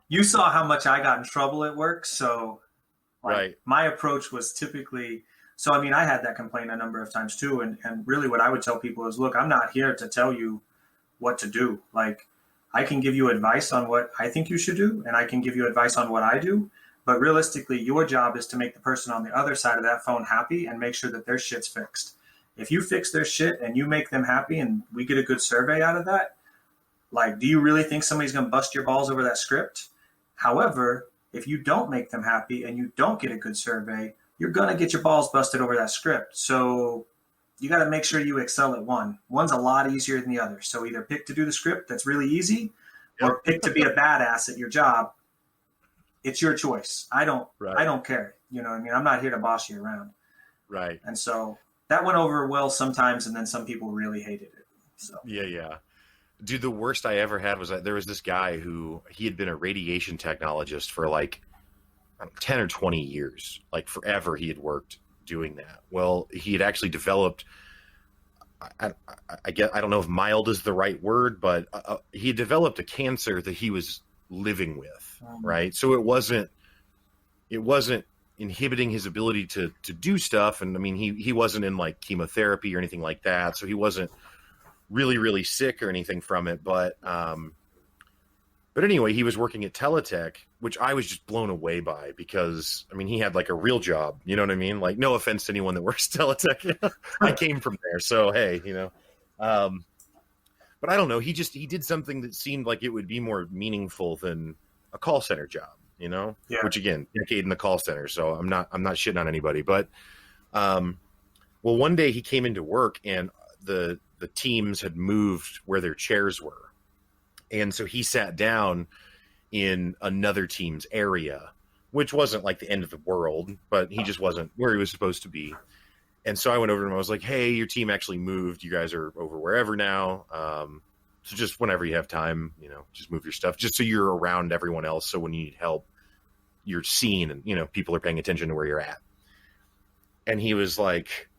you saw how much I got in trouble at work. So right. My approach was typically, so I mean, I had that complaint a number of times too. And really what I would tell people is, look, I'm not here to tell you what to do. I can give you advice on what I think you should do, and I can give you advice on what I do. But realistically, your job is to make the person on the other side of that phone happy and make sure that their shit's fixed. If you fix their shit and you make them happy and we get a good survey out of that, do you really think somebody's going to bust your balls over that script? However, if you don't make them happy and you don't get a good survey, you're going to get your balls busted over that script. So you got to make sure you excel at one. One's a lot easier than the other. So either pick to do the script that's really easy, or pick to be a badass at your job. It's your choice. I don't care. You know what I mean? I'm not here to boss you around. Right. And so that went over well sometimes, and then some people really hated it. So yeah. Dude, the worst I ever had was there was this guy who he had been a radiation technologist for 10 or 20 years. Forever he had worked doing that. Well, he had actually developed I guess I don't know if mild is the right word, but he developed a cancer that he was living with, right? So it wasn't inhibiting his ability to do stuff. And I mean, he wasn't in like chemotherapy or anything like that, so he wasn't really sick or anything from it. But anyway, he was working at Teletech, which I was just blown away by because, I mean, he had like a real job. You know what I mean? Like, no offense to anyone that works at Teletech. I came from there. So, hey, you know. But I don't know. He did something that seemed like it would be more meaningful than a call center job, you know? Yeah. Which, again, decade in the call center. So I'm not shitting on anybody. But, well, one day he came into work and the teams had moved where their chairs were. And so he sat down in another team's area, which wasn't like the end of the world, but he just wasn't where he was supposed to be. And so I went over to him. I was like, hey, your team actually moved. You guys are over wherever now. So just whenever you have time, you know, just move your stuff just so you're around everyone else. So when you need help, you're seen and, you know, people are paying attention to where you're at. And he was like,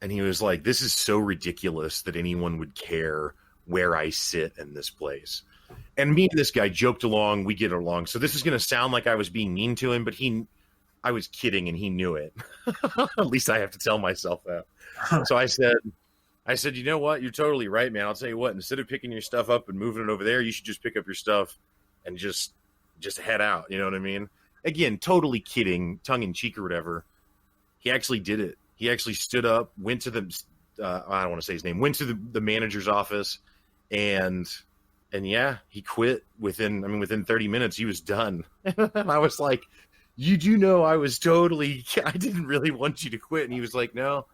this is so ridiculous that anyone would care where I sit in this place. And me and this guy joked along, we get along. So this is going to sound like I was being mean to him, but I was kidding and he knew it. At least I have to tell myself that. So I said, you know what? You're totally right, man. I'll tell you what, instead of picking your stuff up and moving it over there, you should just pick up your stuff and just head out. You know what I mean? Again, totally kidding, tongue in cheek or whatever. He actually did it. He actually stood up, went to the, I don't want to say his name, went to the manager's office. And yeah, he quit within 30 minutes. He was done. And I was like, you do know I didn't really want you to quit. And he was like, no,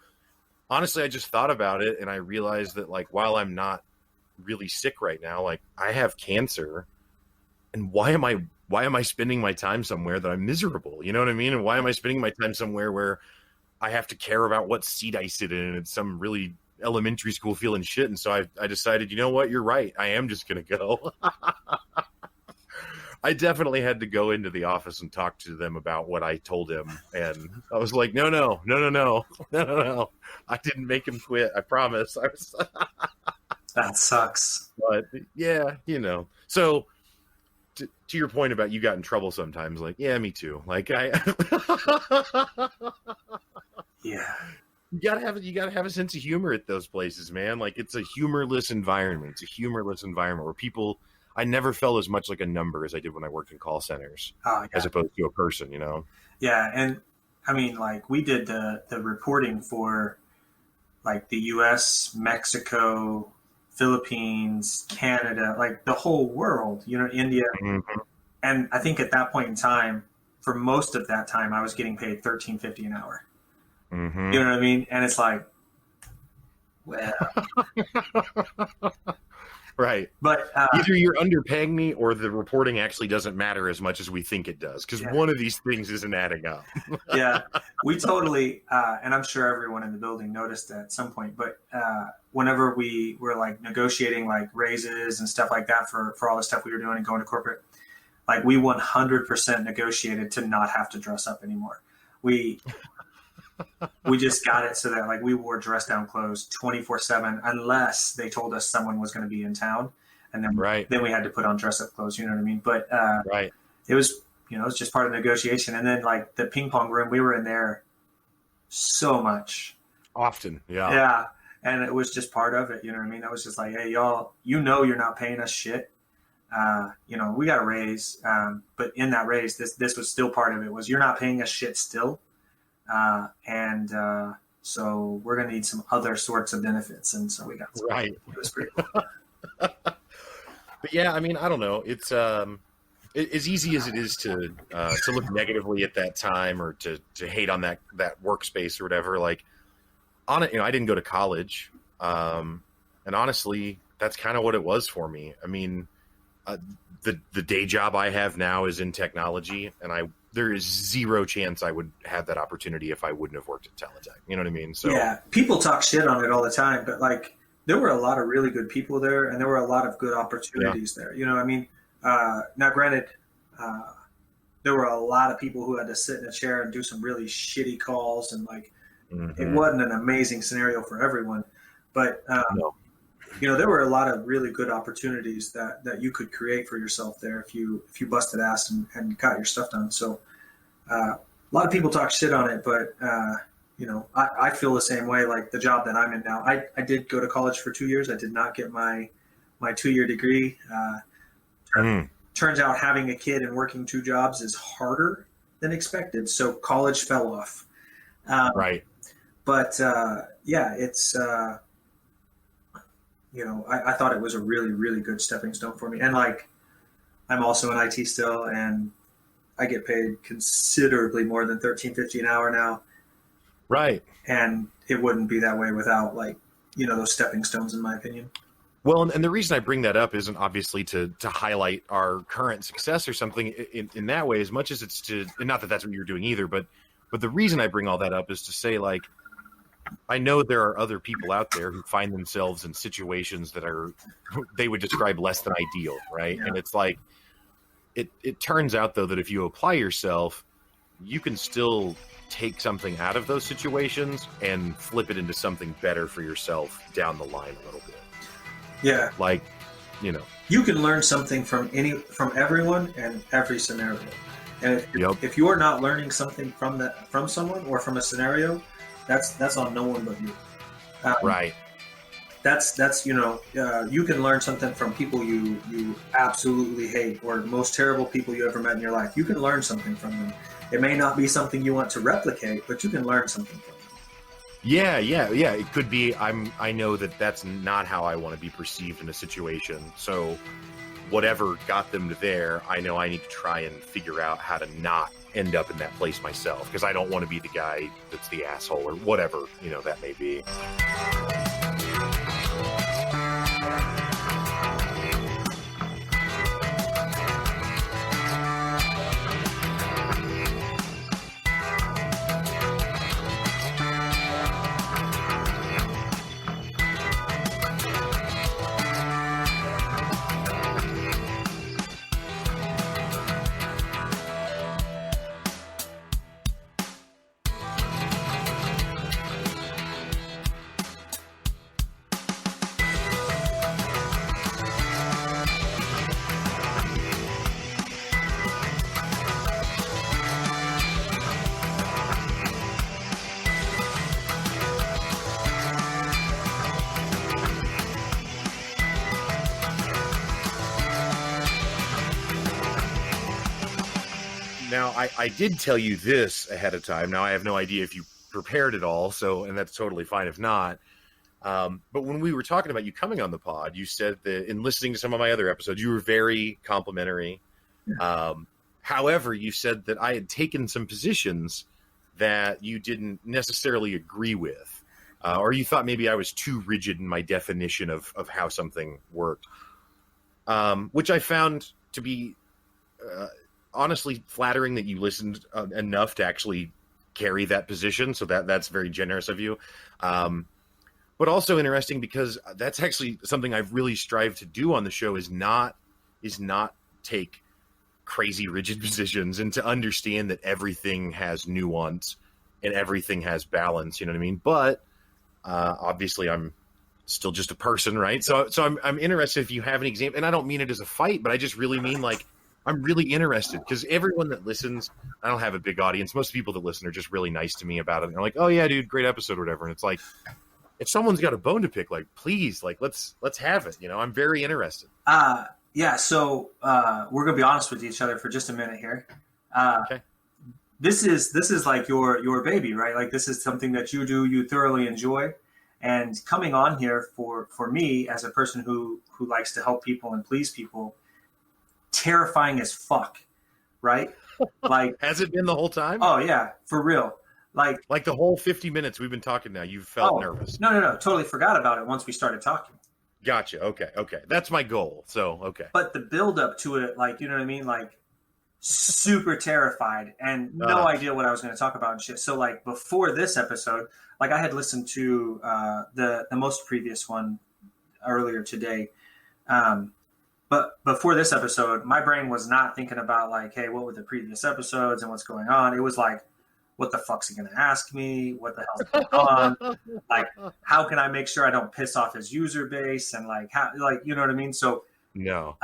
honestly, I just thought about it. And I realized that like, while I'm not really sick right now, like I have cancer. And why am I spending my time somewhere that I'm miserable? You know what I mean? And why am I spending my time somewhere where I have to care about what seat I sit in? And it's some really elementary school feeling shit. And so I decided, you know what, you're right, I am just gonna go. I definitely had to go into the office and talk to them about what I told him, and I was like, no, I didn't make him quit, I promise. That sucks. But yeah, you know, so to your point about you got in trouble sometimes, like, yeah, me too, like Yeah. You gotta have a sense of humor at those places, man. Like it's a humorless environment. It's a humorless environment where people. I never felt as much like a number as I did when I worked in call centers, as opposed to a person. You know. Yeah, and I mean, like we did the reporting for like the U.S., Mexico, Philippines, Canada, like the whole world. You know, India, and I think at that point in time, for most of that time, I was getting paid $13.50 an hour. Mm-hmm. You know what I mean? And it's like, well, right. But either you're underpaying me or the reporting actually doesn't matter as much as we think it does, because one of these things isn't adding up. Yeah, we totally, and I'm sure everyone in the building noticed that at some point, but whenever we were like negotiating like raises and stuff like that for all the stuff we were doing and going to corporate, like we 100% negotiated to not have to dress up anymore. We just got it so that like we wore dress down clothes 24/7 unless they told us someone was going to be in town, and then we had to put on dress up clothes. You know what I mean? But it was, you know, it's just part of the negotiation. And then like the ping pong room, we were in there so much, often, yeah, and it was just part of it. You know what I mean? I was just like, hey, y'all, you know, you're not paying us shit. You know, we got a raise, but in that raise, this was still part of it. Was you're not paying us shit still. So we're going to need some other sorts of benefits. And so we got some. Right. It was pretty cool. But yeah, I mean, I don't know. It's as easy as it is to look negatively at that time or to hate on that workspace or whatever. Like, on it, you know, I didn't go to college, and honestly, that's kind of what it was for me. I mean, the day job I have now is in technology, and there is zero chance I would have that opportunity if I wouldn't have worked at Teletech. You know what I mean? So yeah, people talk shit on it all the time, but like there were a lot of really good people there, and there were a lot of good opportunities there. You know what I mean? Now, granted, there were a lot of people who had to sit in a chair and do some really shitty calls, and like it wasn't an amazing scenario for everyone. But No. there were a lot of really good opportunities that you could create for yourself there if you busted ass and got your stuff done. So a lot of people talk shit on it, but I feel the same way. Like the job that I'm in now, I did go to college for 2 years. I did not get my 2-year degree. Turns out having a kid and working 2 jobs is harder than expected. So college fell off. Right. But it's I thought it was a really, really good stepping stone for me. And like, I'm also in IT still, and I get paid considerably more than $13.50 an hour now. Right. And it wouldn't be that way without those stepping stones, in my opinion. Well, and the reason I bring that up isn't obviously to highlight our current success or something in that way, as much as it's to, and not that that's what you're doing either, but the reason I bring all that up is to say, like, I know there are other people out there who find themselves in situations that they would describe less than ideal, right? Yeah. And it's like, it turns out, though, that if you apply yourself, you can still take something out of those situations and flip it into something better for yourself down the line a little bit. Yeah. Like, you can learn something from everyone and every scenario. And if you're not learning something from someone or from a scenario, that's on no one but you. Right. That's you can learn something from people you absolutely hate, or most terrible people you ever met in your life. You can learn something from them. It may not be something you want to replicate, but you can learn something from them. Yeah. It could be. I know that that's not how I want to be perceived in a situation. So whatever got them to there, I know I need to try and figure out how to not end up in that place myself, because I don't want to be the guy that's the asshole or whatever, that may be. Now, I did tell you this ahead of time. Now, I have no idea if you prepared it all, and that's totally fine if not. But when we were talking about you coming on the pod, you said that in listening to some of my other episodes, you were very complimentary. Yeah. However, you said that I had taken some positions that you didn't necessarily agree with, or you thought maybe I was too rigid in my definition of how something worked, which I found to be honestly flattering that you listened enough to actually carry that position. So that's very generous of you. But also interesting because that's actually something I've really strived to do on the show is not take crazy rigid positions, and to understand that everything has nuance and everything has balance. You know what I mean? But obviously I'm still just a person, right? So I'm interested if you have an example, and I don't mean it as a fight, but I just really mean like, I'm really interested because everyone that listens, I don't have a big audience. Most people that listen are just really nice to me about it. And they're like, oh yeah, dude, great episode or whatever. And it's like, if someone's got a bone to pick, like, please, like, let's have it. I'm very interested. Yeah. So we're going to be honest with each other for just a minute here. Okay. This is like your baby, right? Like this is something that you thoroughly enjoy. And coming on here for me as a person who likes to help people and please people, terrifying as fuck, right? Like, has it been the whole time? Oh yeah, for real. Like the whole 50 minutes we've been talking now, you felt nervous. No. Totally forgot about it once we started talking. Gotcha. Okay. That's my goal. So, okay. But the build up to it, like, you know what I mean? Like, super terrified and no idea what I was going to talk about and shit. So, like, before this episode, like, I had listened to the most previous one earlier today. But before this episode, my brain was not thinking about, like, hey, what were the previous episodes and what's going on? It was like, what the fuck's he going to ask me? What the hell's going on? Like, how can I make sure I don't piss off his user base? And like, how, like, you know what I mean? So No.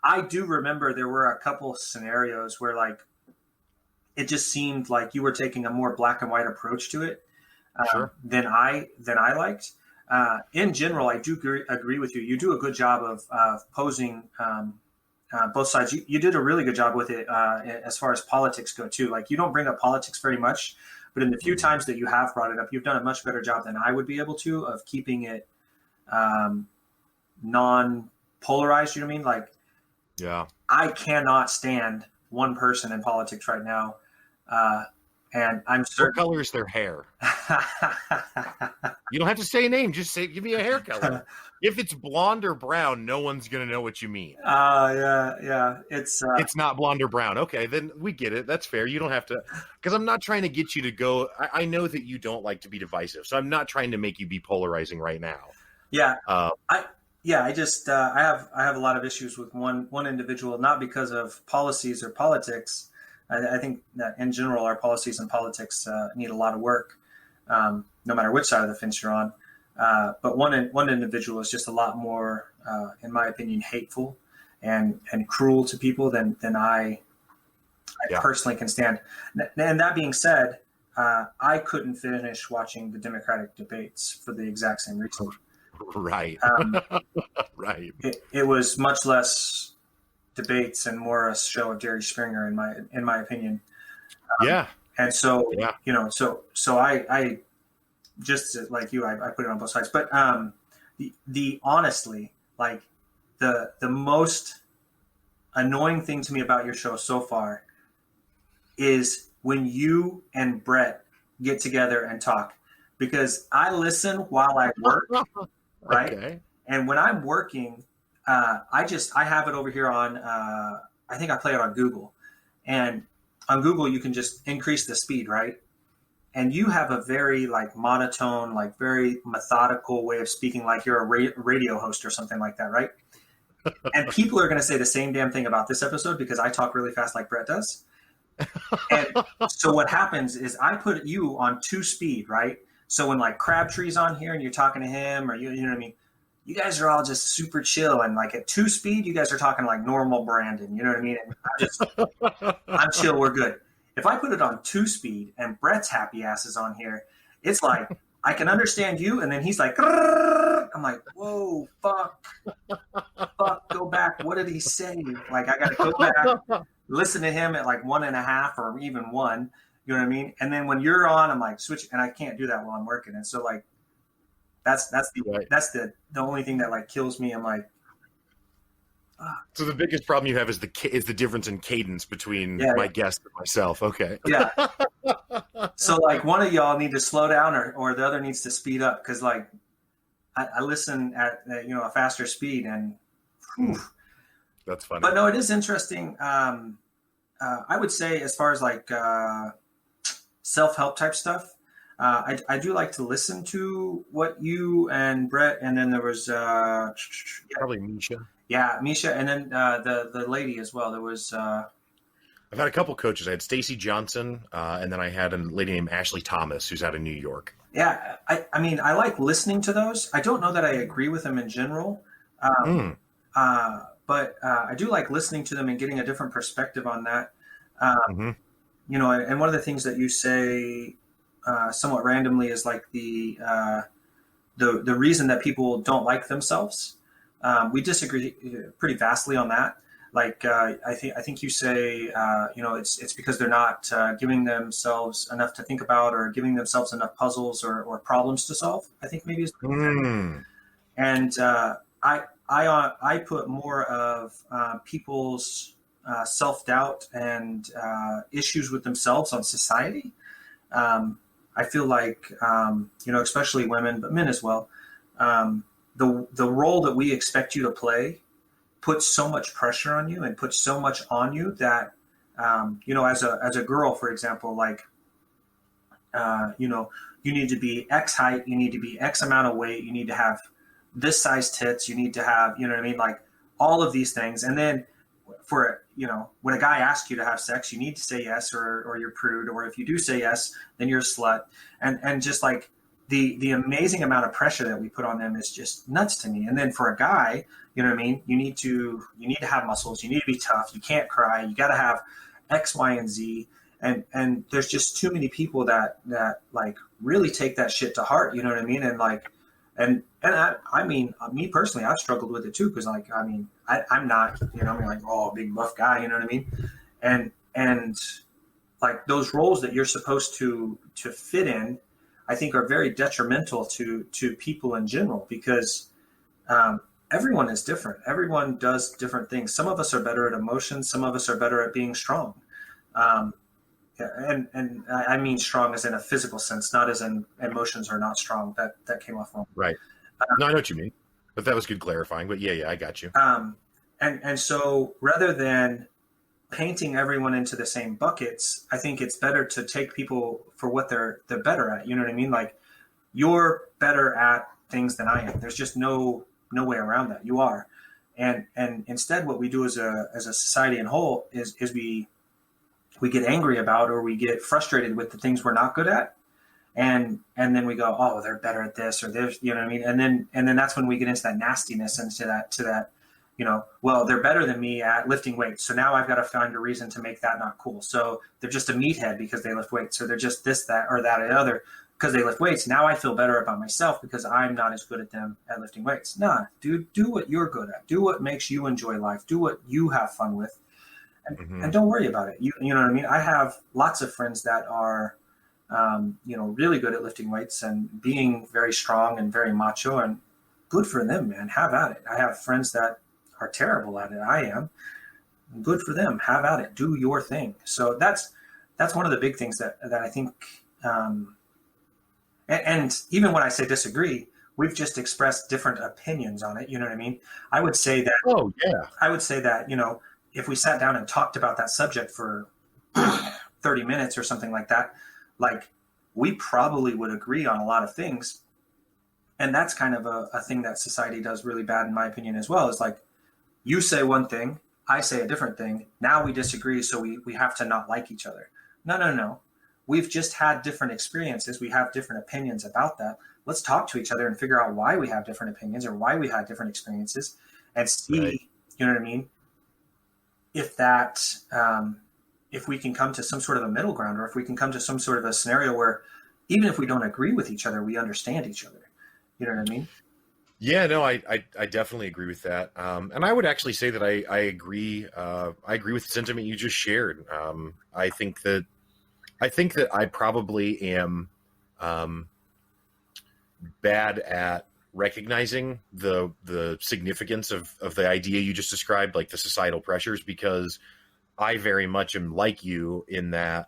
I do remember there were a couple scenarios where like, it just seemed like you were taking a more black and white approach to it than I liked. In general, I do agree with you. You do a good job of posing both sides. You did a really good job with it as far as politics go too. Like you don't bring up politics very much, but in the few times that you have brought it up, you've done a much better job than I would be able to of keeping it non-polarized. You know what I mean? Like, yeah, I cannot stand one person in politics right now. And I'm certain. What color is their hair? You don't have to say a name. Just say, give me a hair color. If it's blonde or brown, no one's going to know what you mean. Yeah. It's not blonde or brown. Okay, then we get it. That's fair. You don't have to, because I'm not trying to get you to go. I know that you don't like to be divisive, so I'm not trying to make you be polarizing right now. Yeah. I have a lot of issues with one individual, not because of policies or politics. I think that in general, our policies and politics need a lot of work, no matter which side of the fence you're on. But one individual is just a lot more, in my opinion, hateful and cruel to people than I personally can stand. And that being said, I couldn't finish watching the Democratic debates for the exact same reason. Right. Right. It was much less debates and more a show of Jerry Springer in my opinion. And so, so I just like you, I put it on both sides, but the honestly, like the most annoying thing to me about your show so far is when you and Brett get together and talk, because I listen while I work, right? Okay. And when I'm working, I have it over here on, I think I play it on Google, and on Google, you can just increase the speed, right? And you have a very like monotone, like very methodical way of speaking, like you're a radio host or something like that, right? And people are going to say the same damn thing about this episode because I talk really fast like Brett does. And so what happens is I put you on 2 speed, right? So when like Crabtree's on here and you're talking to him, or you know what I mean? You guys are all just super chill, and like at 2 speed, you guys are talking like normal Brandon. You know what I mean? And I'm chill. We're good. If I put it on 2 speed and Brett's happy ass is on here, it's like I can understand you, and then he's like, "Grrr." I'm like, whoa, fuck, go back. What did he say? Like I got to go back, listen to him at like 1.5 or even 1. You know what I mean? And then when you're on, I'm like switch, and I can't do that while I'm working. And so like. That's the only thing that like kills me. I'm like, So the biggest problem you have is the difference in cadence between my guest and myself. Okay. Yeah. So like one of y'all need to slow down, or the other needs to speed up, because like I listen at a faster speed, and that's funny. But no, it is interesting. I would say as far as like self-help type stuff. I do like to listen to what you and Brett, and then there was probably Misha. Yeah, Misha, and then the lady as well. There was. I've had a couple coaches. I had Stacy Johnson, and then I had a lady named Ashley Thomas, who's out of New York. Yeah, I mean, I like listening to those. I don't know that I agree with them in general, but I do like listening to them and getting a different perspective on that. And one of the things that you say. Somewhat randomly is like the reason that people don't like themselves. We disagree pretty vastly on that. Like I think you say it's because they're not giving themselves enough to think about, or giving themselves enough puzzles or problems to solve. I think maybe is and I put more of people's self-doubt and issues with themselves on society. I feel like, especially women, but men as well, the role that we expect you to play puts so much pressure on you and puts so much on you that, as a girl, for example, like, you need to be X height, you need to be X amount of weight, you need to have this size tits, you need to have, you know what I mean? Like all of these things. And then when a guy asks you to have sex, you need to say yes, or you're prude, or if you do say yes, then you're a slut. And just like the amazing amount of pressure that we put on them is just nuts to me. And then for a guy, you know what I mean? You need to have muscles. You need to be tough. You can't cry. You got to have X, Y, and Z. And there's just too many people that like really take that shit to heart. You know what I mean? And like, and I mean, me personally, I've struggled with it too. Cause like, I mean, I'm not, I'm like, oh, big buff guy, you know what I mean? And like those roles that you're supposed to fit in, I think are very detrimental to people in general, because everyone is different. Everyone does different things. Some of us are better at emotions. Some of us are better at being strong. And I mean strong as in a physical sense, not as in emotions are not strong. That came off wrong. Right. No, I know what you mean, but that was good clarifying. But yeah, I got you. And so rather than painting everyone into the same buckets, I think it's better to take people for what they're better at. You know what I mean? Like, you're better at things than I am. There's just no way around that. You are. And instead what we do as a society in whole is we get angry about, or we get frustrated with the things we're not good at. And then we go, oh, they're better at this or this, you know what I mean? And then that's when we get into that nastiness and to that, well, they're better than me at lifting weights. So now I've got to find a reason to make that not cool. So they're just a meathead because they lift weights. So they're just this, that, or that, or the other because they lift weights. Now I feel better about myself because I'm not as good at them at lifting weights. Nah, dude, do what you're good at. Do what makes you enjoy life. Do what you have fun with. And don't worry about it. You know what I mean? I have lots of friends that are, really good at lifting weights and being very strong and very macho, and good for them, man. Have at it. I have friends that are terrible at it. I am. Good for them. Have at it. Do your thing. So that's one of the big things that I think, and even when I say disagree, we've just expressed different opinions on it. You know what I mean? I would say that. Oh yeah. I would say that, if we sat down and talked about that subject for 30 minutes or something like that, like, we probably would agree on a lot of things. And that's kind of a thing that society does really bad, in my opinion, as well. Is like, you say one thing, I say a different thing. Now we disagree, so we have to not like each other. No. We've just had different experiences. We have different opinions about that. Let's talk to each other and figure out why we have different opinions or why we had different experiences, and see, right. You know what I mean? If that, if we can come to some sort of a middle ground, or if we can come to some sort of a scenario where even if we don't agree with each other, we understand each other. You know what I mean? Yeah, no, I definitely agree with that. And I would actually say that I agree. I agree with the sentiment you just shared. I think that I probably am bad at recognizing the significance of the idea you just described, like the societal pressures, because I very much am like you in that,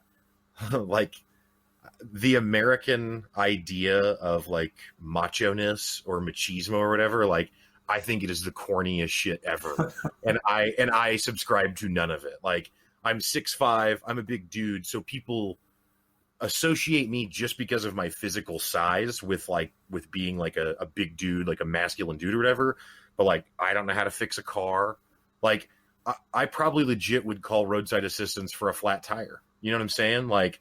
like, the American idea of like macho-ness or machismo or whatever, like, I think it is the corniest shit ever. and I subscribe to none of it. Like, I'm 6'5", I'm a big dude, so people associate me just because of my physical size with being like a big dude, like a masculine dude or whatever. But like, I don't know how to fix a car. Like, I probably legit would call roadside assistance for a flat tire. You know what I'm saying? Like,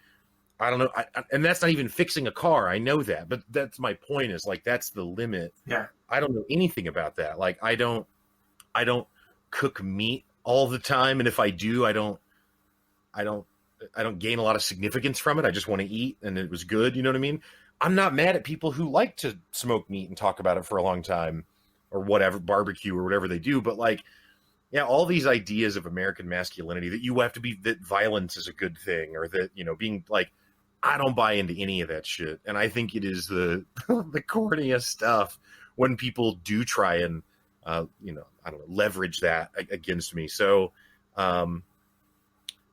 I don't know. And that's not even fixing a car. I know that, but that's my point, is like, that's the limit. Yeah. I don't know anything about that. Like, I don't cook meat all the time. And if I do, I don't gain a lot of significance from it. I just want to eat, and it was good. You know what I mean? I'm not mad at people who like to smoke meat and talk about it for a long time, or whatever, barbecue or whatever they do. But like, yeah, all these ideas of American masculinity, that you have to be, that violence is a good thing, or that, being like, I don't buy into any of that shit. And I think it is the the corniest stuff when people do try and, I don't know, leverage that against me. So,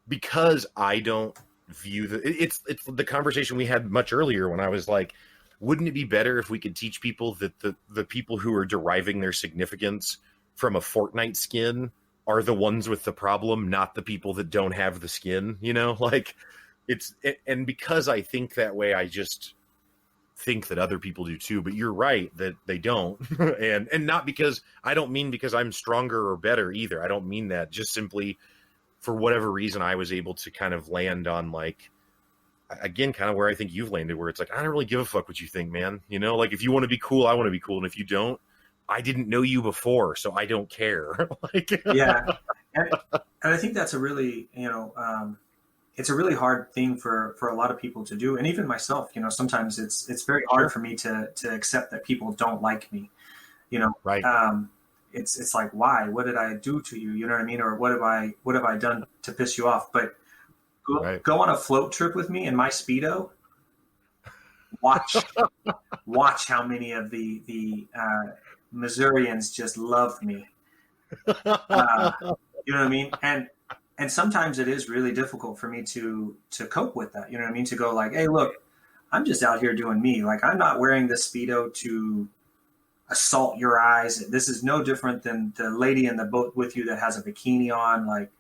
because I don't view it's the conversation we had much earlier when I was like, wouldn't it be better if we could teach people that the people who are deriving their significance from a Fortnite skin are the ones with the problem, not the people that don't have the skin, like, and because I think that way, think that other people do too, but you're right that they don't. and not because I don't mean because I'm stronger or better either. I don't mean that. Just simply for whatever reason, I was able to kind of land on like, again, kind of where I think you've landed, where it's like, I don't really give a fuck what you think, man. You know, like if you want to be cool, I want to be cool. And if you don't, I didn't know you before, so I don't care. Like, yeah. And I think that's a really, it's a really hard thing for a lot of people to do. And even myself, sometimes it's very hard for me to accept that people don't like me, right. It's like, why, what did I do to you? You know what I mean? Or what have I done to piss you off? But go on a float trip with me in my Speedo. Watch how many of the Missourians just love me. You know what I mean? And sometimes it is really difficult for me to cope with that. You know what I mean? To go like, hey, look, I'm just out here doing me. Like, I'm not wearing this Speedo to assault your eyes. This is no different than the lady in the boat with you that has a bikini on. Like,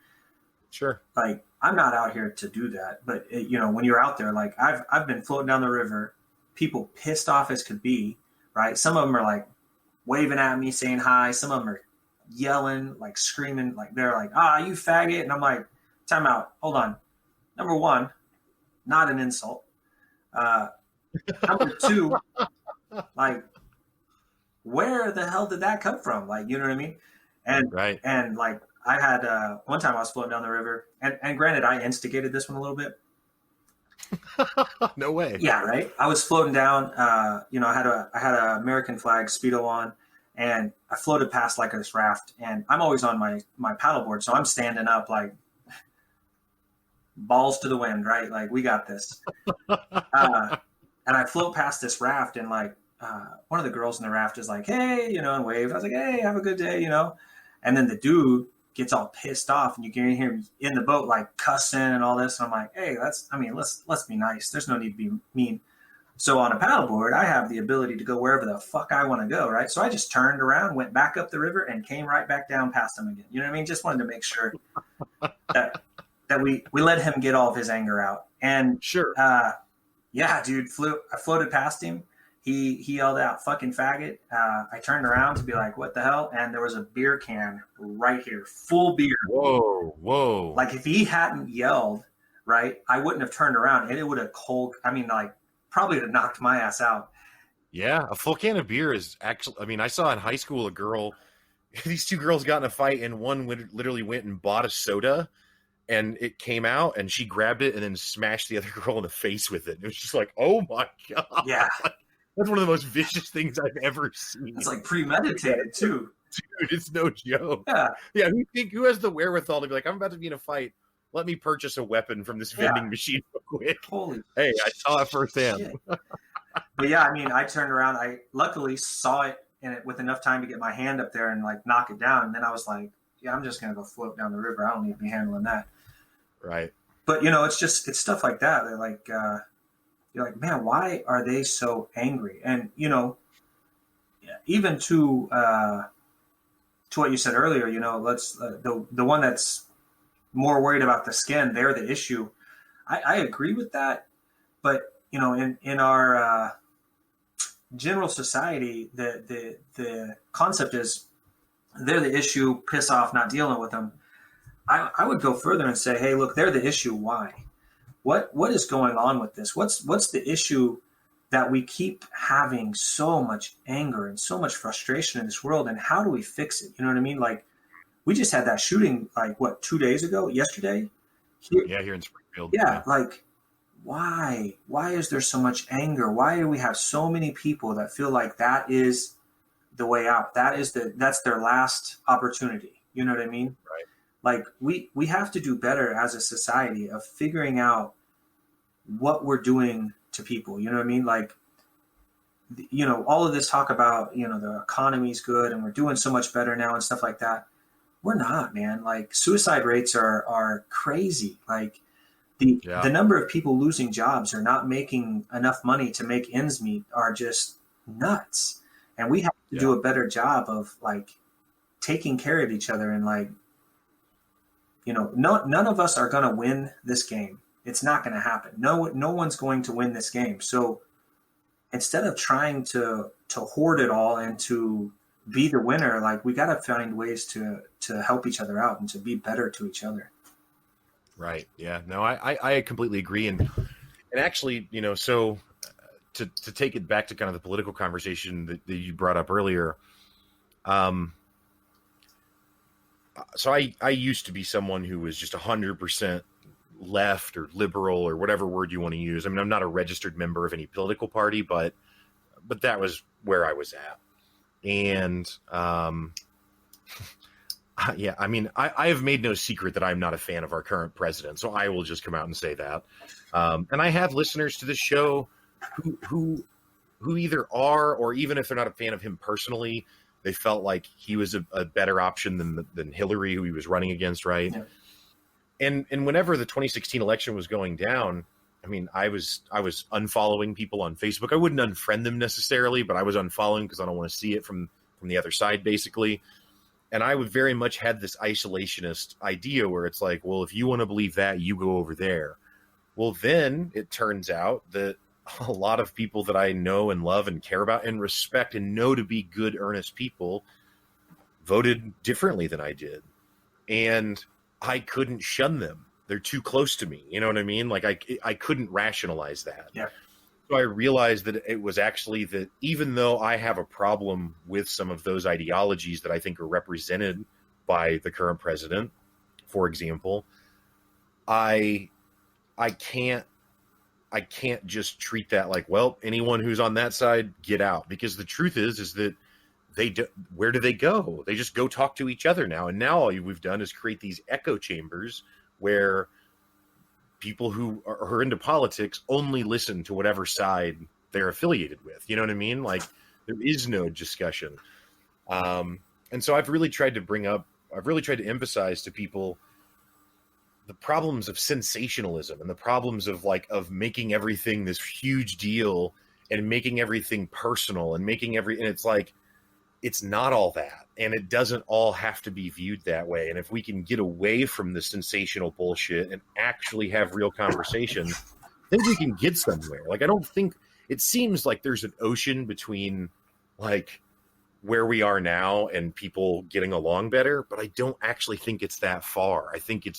sure. Like, I'm not out here to do that. But when you're out there, like I've been floating down the river, people pissed off as could be, right? Some of them are like waving at me, saying hi. Some of them are yelling, like screaming, like they're like, you faggot. And I'm like, time out, hold on. Number one, not an insult. Number two, like, where the hell did that come from? Like, you know what I mean? And right. And like, I had one time I was floating down the river, and granted, I instigated this one a little bit. No way. Yeah, right. I was floating down. I had a American flag Speedo on, and I floated past like this raft. And I'm always on my paddleboard, so I'm standing up like balls to the wind, right? Like, we got this. And I float past this raft, and like one of the girls in the raft is like, "Hey," and waved. I was like, "Hey, have a good day," And then the dude gets all pissed off, and you can hear him in the boat like cussing and all this. And I'm like, hey, let's be nice. There's no need to be mean. So on a paddleboard, I have the ability to go wherever the fuck I want to go, right? So I just turned around, went back up the river, and came right back down past him again. You know what I mean? Just wanted to make sure that we let him get all of his anger out. And sure, yeah, dude, I floated past him. He yelled out, "Fucking faggot." I turned around to be like, what the hell? And there was a beer can right here, full beer. Whoa. Like, if he hadn't yelled, right, I wouldn't have turned around, and it would have probably would have knocked my ass out. Yeah, a full can of beer is actually, I saw in high school a girl, these two girls got in a fight, and one literally went and bought a soda, and it came out, and she grabbed it and then smashed the other girl in the face with it. It was just like, oh my God. Yeah. That's one of the most vicious things I've ever seen. It's like premeditated too. Dude, it's no joke. Yeah. Who has the wherewithal to be like, I'm about to be in a fight. Let me purchase a weapon from this vending machine real quick. Hey, I saw it firsthand. But yeah, I turned around. I luckily saw it with enough time to get my hand up there and like knock it down. And then I was like, yeah, I'm just going to go float down the river. I don't need to be handling that. Right. But, it's stuff like that. They're like, you're like, man, why are they so angry? And, even to what you said earlier, let's the one that's more worried about the skin, they're the issue. I agree with that. But, in our general society, the concept is they're the issue, piss off, not dealing with them. I would go further and say, hey, look, they're the issue. Why? What is going on with this? What's the issue that we keep having so much anger and so much frustration in this world, and how do we fix it? You know what I mean? Like, we just had that shooting, like, 2 days ago, yesterday? Here in Springfield. Yeah, like, why? Why is there so much anger? Why do we have so many people that feel like that is the way out? That's their last opportunity. You know what I mean? Right. Like, we have to do better as a society of figuring out what we're doing to people. You know what I mean? Like, all of this talk about, the economy's good and we're doing so much better now and stuff like that. We're not, man. Like, suicide rates are crazy. Like, the number of people losing jobs or not making enough money to make ends meet are just nuts. And we have to do a better job of, like, taking care of each other and, like, none of us are going to win this game. It's not going to happen. No one's going to win this game. So instead of trying to hoard it all and to be the winner, like we got to find ways to help each other out and to be better to each other. Right. Yeah. No, I completely agree. And actually, so to take it back to kind of the political conversation that you brought up earlier, so I used to be someone who was just 100% left or liberal or whatever word you want to use. I mean, I'm not a registered member of any political party, but that was where I was at. And yeah, I mean, I have made no secret that I'm not a fan of our current president, so I will just come out and say that. And I have listeners to this show who either are, or even if they're not a fan of him personally, they felt like he was a better option than Hillary, who he was running against, right? Yeah. And whenever the 2016 election was going down, I mean, I was unfollowing people on Facebook. I wouldn't unfriend them necessarily, but I was unfollowing because I don't want to see it from the other side, basically. And I would very much had this isolationist idea where it's like, well, if you want to believe that, you go over there. Well, then it turns out that a lot of people that I know and love and care about and respect and know to be good, earnest people voted differently than I did. And I couldn't shun them. They're too close to me. You know what I mean? Like I couldn't rationalize that. Yeah. So I realized that it was actually that even though I have a problem with some of those ideologies that I think are represented by the current president, for example, I can't just treat that like, well, anyone who's on that side, get out. Because the truth is that where do they go? They just go talk to each other now. And now all we've done is create these echo chambers where people who are into politics only listen to whatever side they're affiliated with. You know what I mean? Like there is no discussion. And so I've really tried to emphasize to people the problems of sensationalism and the problems of making everything this huge deal and making everything personal and and it's like, it's not all that. And it doesn't all have to be viewed that way. And if we can get away from the sensational bullshit and actually have real conversations, I think we can get somewhere. Like, I don't think it seems like there's an ocean between like where we are now and people getting along better, but I don't actually think it's that far. I think it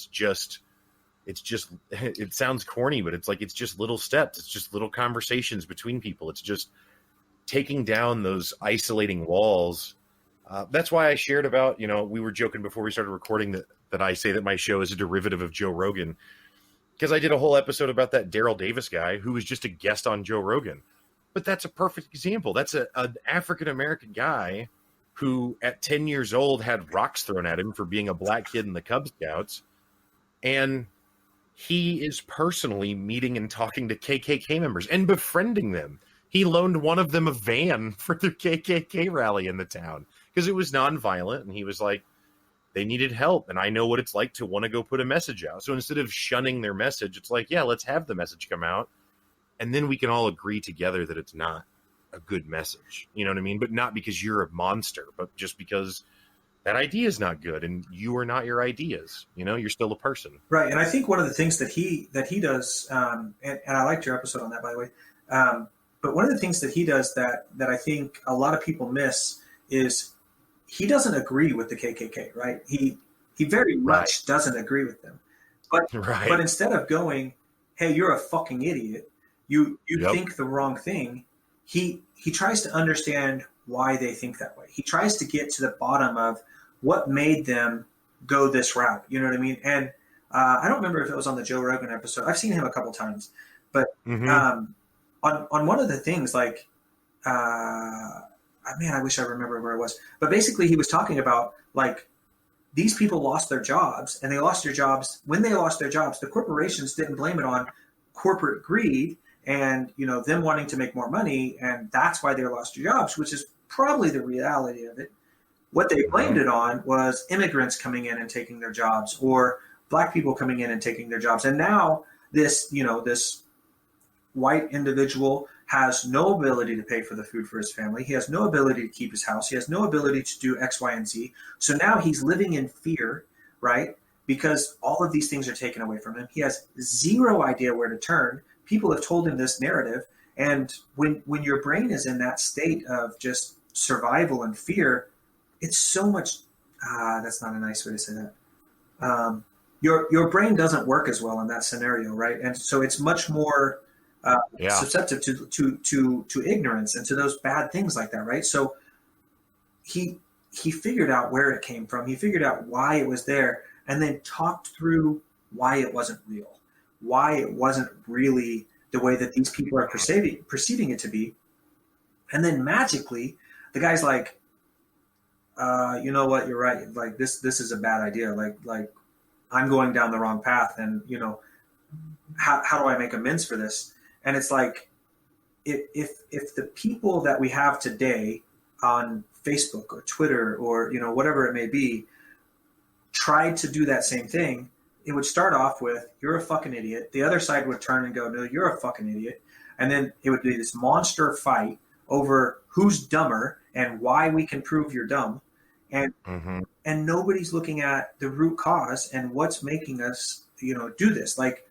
sounds corny, but it's just little steps. It's just little conversations between people. It's just taking down those isolating walls. That's why I shared about, we were joking before we started recording that I say that my show is a derivative of Joe Rogan, because I did a whole episode about that Daryl Davis guy who was just a guest on Joe Rogan. But that's a perfect example. That's an African-American guy who at 10 years old had rocks thrown at him for being a black kid in the Cub Scouts. And he is personally meeting and talking to KKK members and befriending them. He loaned one of them a van for their KKK rally in the town because it was nonviolent. And he was like, they needed help. And I know what it's like to want to go put a message out. So instead of shunning their message, it's like, yeah, let's have the message come out. And then we can all agree together that it's not a good message. You know what I mean? But not because you're a monster, but just because that idea is not good and you are not your ideas. You're still a person. Right. And I think one of the things that he does, and I liked your episode on that, by the way, but one of the things that he does that I think a lot of people miss is he doesn't agree with the KKK, right? He very much doesn't agree with them. But instead of going, hey, you're a fucking idiot, you think the wrong thing, he tries to understand why they think that way. He tries to get to the bottom of what made them go this route. You know what I mean? And I don't remember if it was on the Joe Rogan episode. I've seen him a couple times, but on one of the things, like, I wish I remember where it was, but basically he was talking about like these people lost their jobs, and they lost their jobs. When they lost their jobs, the corporations didn't blame it on corporate greed and, them wanting to make more money. And that's why they lost their jobs, which is probably the reality of it. What they blamed it on was immigrants coming in and taking their jobs, or black people coming in and taking their jobs. And now this white individual has no ability to pay for the food for his family. He has no ability to keep his house. He has no ability to do X, Y, and Z. So now he's living in fear, right? Because all of these things are taken away from him. He has zero idea where to turn. People have told him this narrative, And when your brain is in that state of just survival and fear, it's so much. That's not a nice way to say that. Your brain doesn't work as well in that scenario, right? And so it's much more Yeah. susceptible to ignorance and to those bad things like that, right? So he figured out where it came from. He figured out why it was there, and then talked through why it wasn't real, why it wasn't really the way that these people are perceiving it to be. And then magically, the guy's like, you know what, you're right. Like this is a bad idea. Like I'm going down the wrong path, and how do I make amends for this? And it's like, if the people that we have today on Facebook or Twitter or whatever it may be tried to do that same thing, it would start off with, you're a fucking idiot. The other side would turn and go, no, you're a fucking idiot. And then it would be this monster fight over who's dumber and why we can prove you're dumb. And and nobody's looking at the root cause and what's making us do this. Like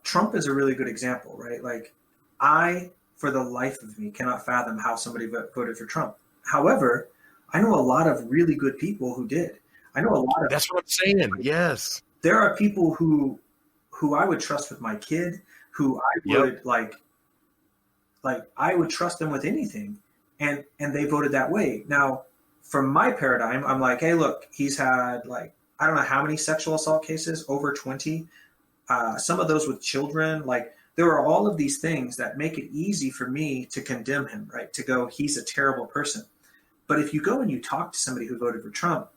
Trump is a really good example, right? Like I, for the life of me, cannot fathom how somebody voted for Trump. However, I know a lot of really good people who did. I know a lot of. That's what I'm saying. Yes. There are people who I would trust with my kid, who I would like I would trust them with anything, and they voted that way. Now, from my paradigm, I'm like, hey, look, he's had like I don't know how many sexual assault cases, over 20. Some of those with children. Like there are all of these things that make it easy for me to condemn him, right? To go, he's a terrible person. But if you go and you talk to somebody who voted for Trump,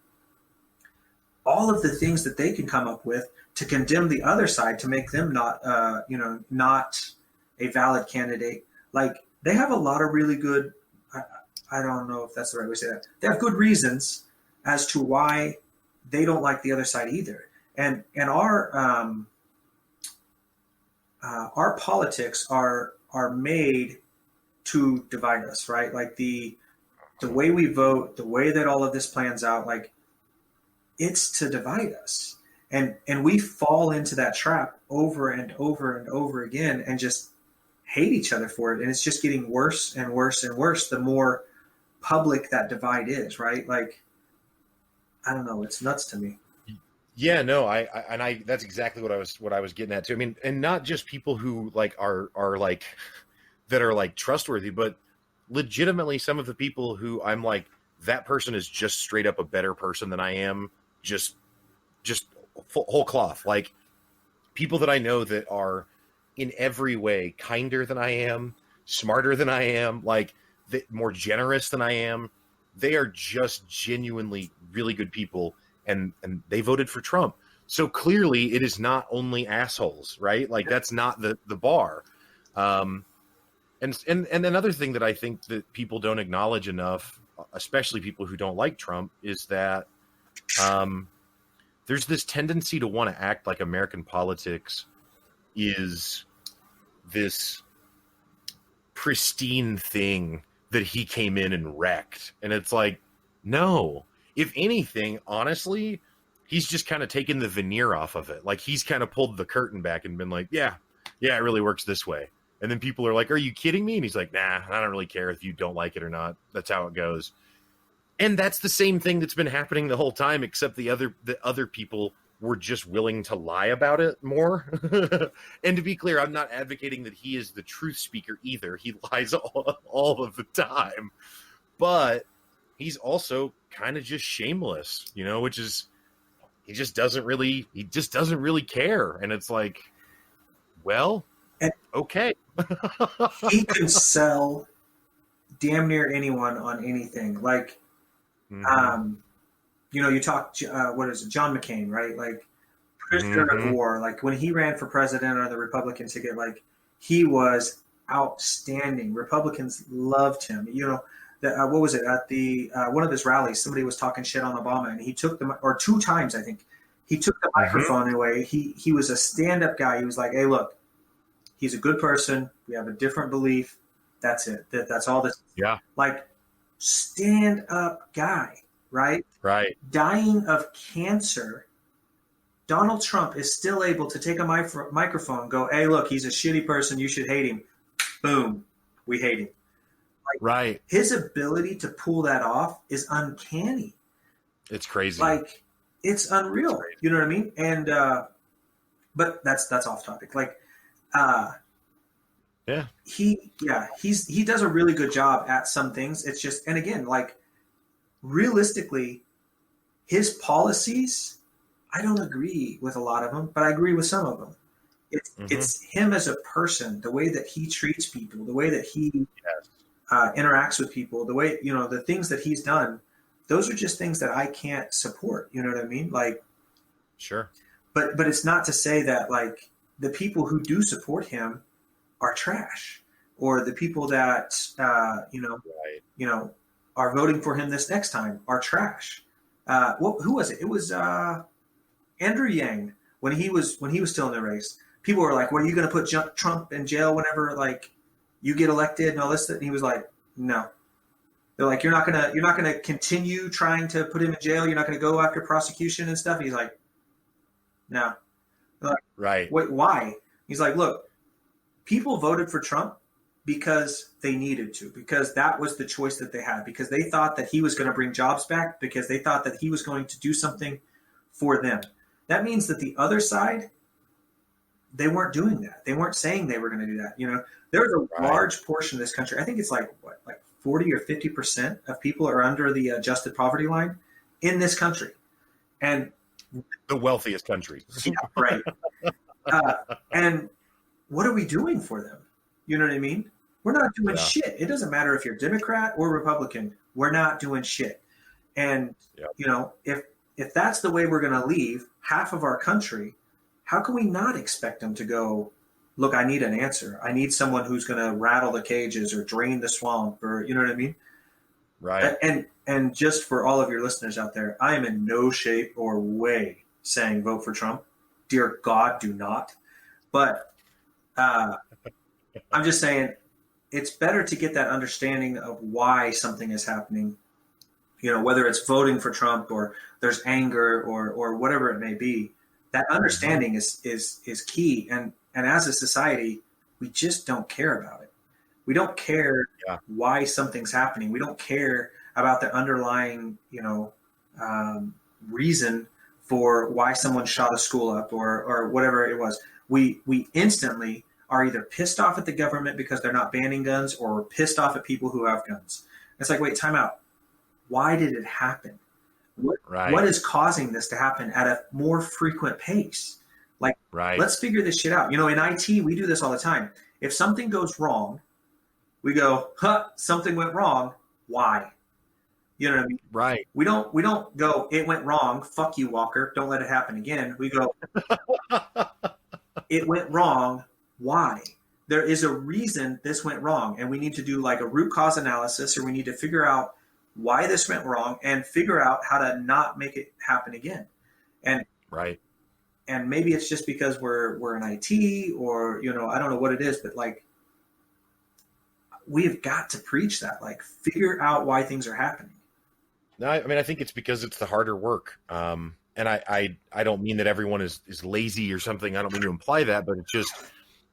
all of the things that they can come up with to condemn the other side, to make them not a valid candidate. Like they have a lot of really good, I don't know if that's the right way to say that. They have good reasons as to why they don't like the other side either. And our politics are made to divide us, right? Like the way we vote, the way that all of this plans out, like it's to divide us. And we fall into that trap over and over and over again and just hate each other for it. And it's just getting worse and worse and worse the more public that divide is, right? Like, I don't know, it's nuts to me. Yeah, no, I that's exactly what I was getting at too. I mean, and not just people who like are like that are like trustworthy, but legitimately some of the people who I'm like, that person is just straight up a better person than I am. Just whole cloth. Like people that I know that are in every way kinder than I am, smarter than I am, like more generous than I am. They are just genuinely really good people. And they voted for Trump. So clearly it is not only assholes, right? Like that's not the bar. And another thing that I think that people don't acknowledge enough, especially people who don't like Trump, is that there's this tendency to want to act like American politics is this pristine thing that he came in and wrecked. And it's like, no. If anything, honestly, he's just kind of taken the veneer off of it. Like he's kind of pulled the curtain back and been like, yeah, it really works this way. And then people are like, are you kidding me? And he's like, nah, I don't really care if you don't like it or not. That's how it goes. And that's the same thing that's been happening the whole time, except the other people were just willing to lie about it more. And to be clear, I'm not advocating that he is the truth speaker either. He lies all of the time. But he's also kind of just shameless, which is he just doesn't really care. And it's like, well, okay. He can sell damn near anyone on anything. Like, you talk, what is it? John McCain, right? Like prisoner of war. Like when he ran for president on the Republican ticket, like he was outstanding. Republicans loved him, what was it at the one of his rallies? Somebody was talking shit on Obama, and he took them, or 2 times I think, he took the microphone away. He was a stand-up guy. He was like, "Hey, look, he's a good person. We have a different belief. That's it. That's all this." Yeah, like stand-up guy, right? Right. Dying of cancer. Donald Trump is still able to take a microphone, and go, "Hey, look, he's a shitty person. You should hate him." boom, we hate him. Like, right. his ability to pull that off is uncanny. It's crazy. Like, it's unreal. You know what I mean? And but that's off topic. Like, he does a really good job at some things. It's just, and again, like, realistically, his policies, I don't agree with a lot of them, but I agree with some of them. It's him as a person, the way that he treats people, the way that he interacts with people, the way, you know, the things that he's done. Those are just things that I can't support. You know what I mean? Like, sure. But it's not to say that, like, the people who do support him are trash, or the people that you know are voting for him this next time are trash. Who was it? It was Andrew Yang when he was still in the race. People were like, "Well, are you going to put Trump in jail whenever, like, you get elected and all this?" And he was like, "No." They're like, "You're not gonna continue trying to put him in jail. You're not gonna go after prosecution and stuff." And he's like, "No." They're like, right. Wait, why? He's like, "Look, people voted for Trump because they needed to, because that was the choice that they had, because they thought that he was going to bring jobs back, because they thought that he was going to do something for them. That means that the other side, they weren't doing that. They weren't saying they were going to do that. You know, there's a large portion of this country. I think it's like 40 or 50% of people are under the adjusted poverty line in this country, and the wealthiest country. Yeah, right. And what are we doing for them? You know what I mean? We're not doing shit. It doesn't matter if you're Democrat or Republican. We're not doing shit. And you know, if that's the way we're going to leave half of our country, how can we not expect them to go, look, I need an answer. I need someone who's going to rattle the cages or drain the swamp, or, you know what I mean? Right. And just for all of your listeners out there, I am in no shape or way saying vote for Trump. Dear God, do not. But I'm just saying it's better to get that understanding of why something is happening, you know, whether it's voting for Trump or there's anger or whatever it may be. That understanding is key. And as a society, we just don't care about it. We don't care why something's happening. We don't care about the underlying, you know, reason for why someone shot a school up or whatever it was. We instantly are either pissed off at the government because they're not banning guns, or pissed off at people who have guns. It's like, wait, time out. Why did it happen? What is causing this to happen at a more frequent pace? Like, let's figure this shit out. You know, in IT, we do this all the time. If something goes wrong, we go, something went wrong. Why? You know what I mean? Right. We don't go, it went wrong. Fuck you, Walker. Don't let it happen again. We go, it went wrong. Why? There is a reason this went wrong, and we need to do like a root cause analysis, or we need to figure out why this went wrong and figure out how to not make it happen again. And and maybe it's just because we're in IT, or, you know, I don't know what it is, but like, we have got to preach that, like, figure out why things are happening. No, I mean, I think it's because it's the harder work. And I don't mean that everyone is lazy or something. I don't mean to imply that, but it's just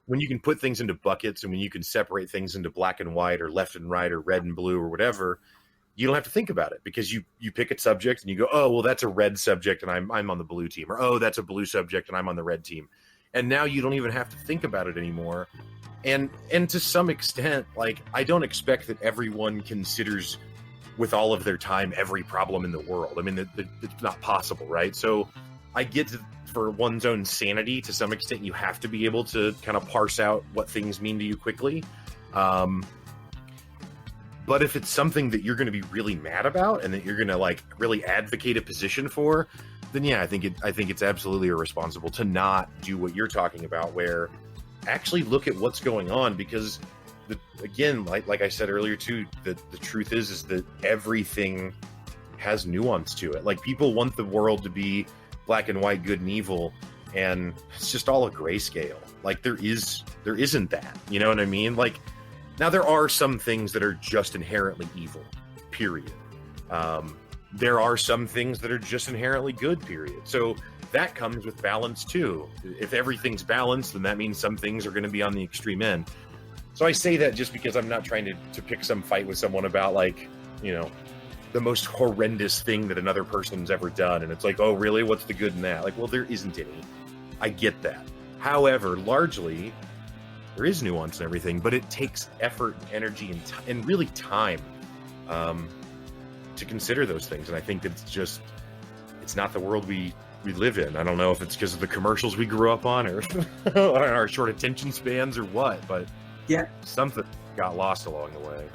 when you can put things into buckets, and when you can separate things into black and white or left and right or red and blue or whatever, you don't have to think about it, because you pick a subject and you go, oh, well, that's a red subject and I'm on the blue team, or, oh, that's a blue subject and I'm on the red team. And now you don't even have to think about it anymore. And to some extent, like, I don't expect that everyone considers with all of their time every problem in the world. I mean, it's not possible, right? So I get to, for one's own sanity, to some extent, you have to be able to kind of parse out what things mean to you quickly. But if it's something that you're going to be really mad about and that you're going to, like, really advocate a position for, then I think it's absolutely irresponsible to not do what you're talking about, where actually look at what's going on, because again, like I said earlier too, the truth is that everything has nuance to it. Like, people want the world to be black and white, good and evil, and it's just all a grayscale. Like, there isn't that, you know what I mean? Like, now there are some things that are just inherently evil, period. There are some things that are just inherently good, period. So that comes with balance too. If everything's balanced, then that means some things are going to be on the extreme end. So I say that just because I'm not trying to pick some fight with someone about, like, the most horrendous thing that another person's ever done. And it's like, oh, really? What's the good in that? Like, well, there isn't any. I get that. However, largely, there is nuance and everything, but it takes effort and energy and really time to consider those things. And I think it's not the world we live in. I don't know if it's because of the commercials we grew up on or our short attention spans or what, but yeah, something got lost along the way.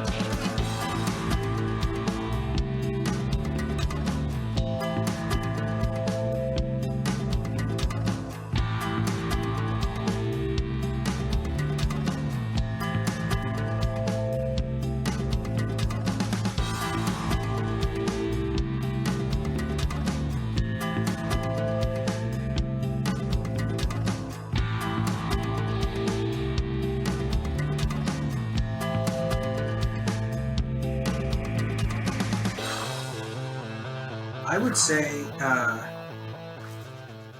I would say,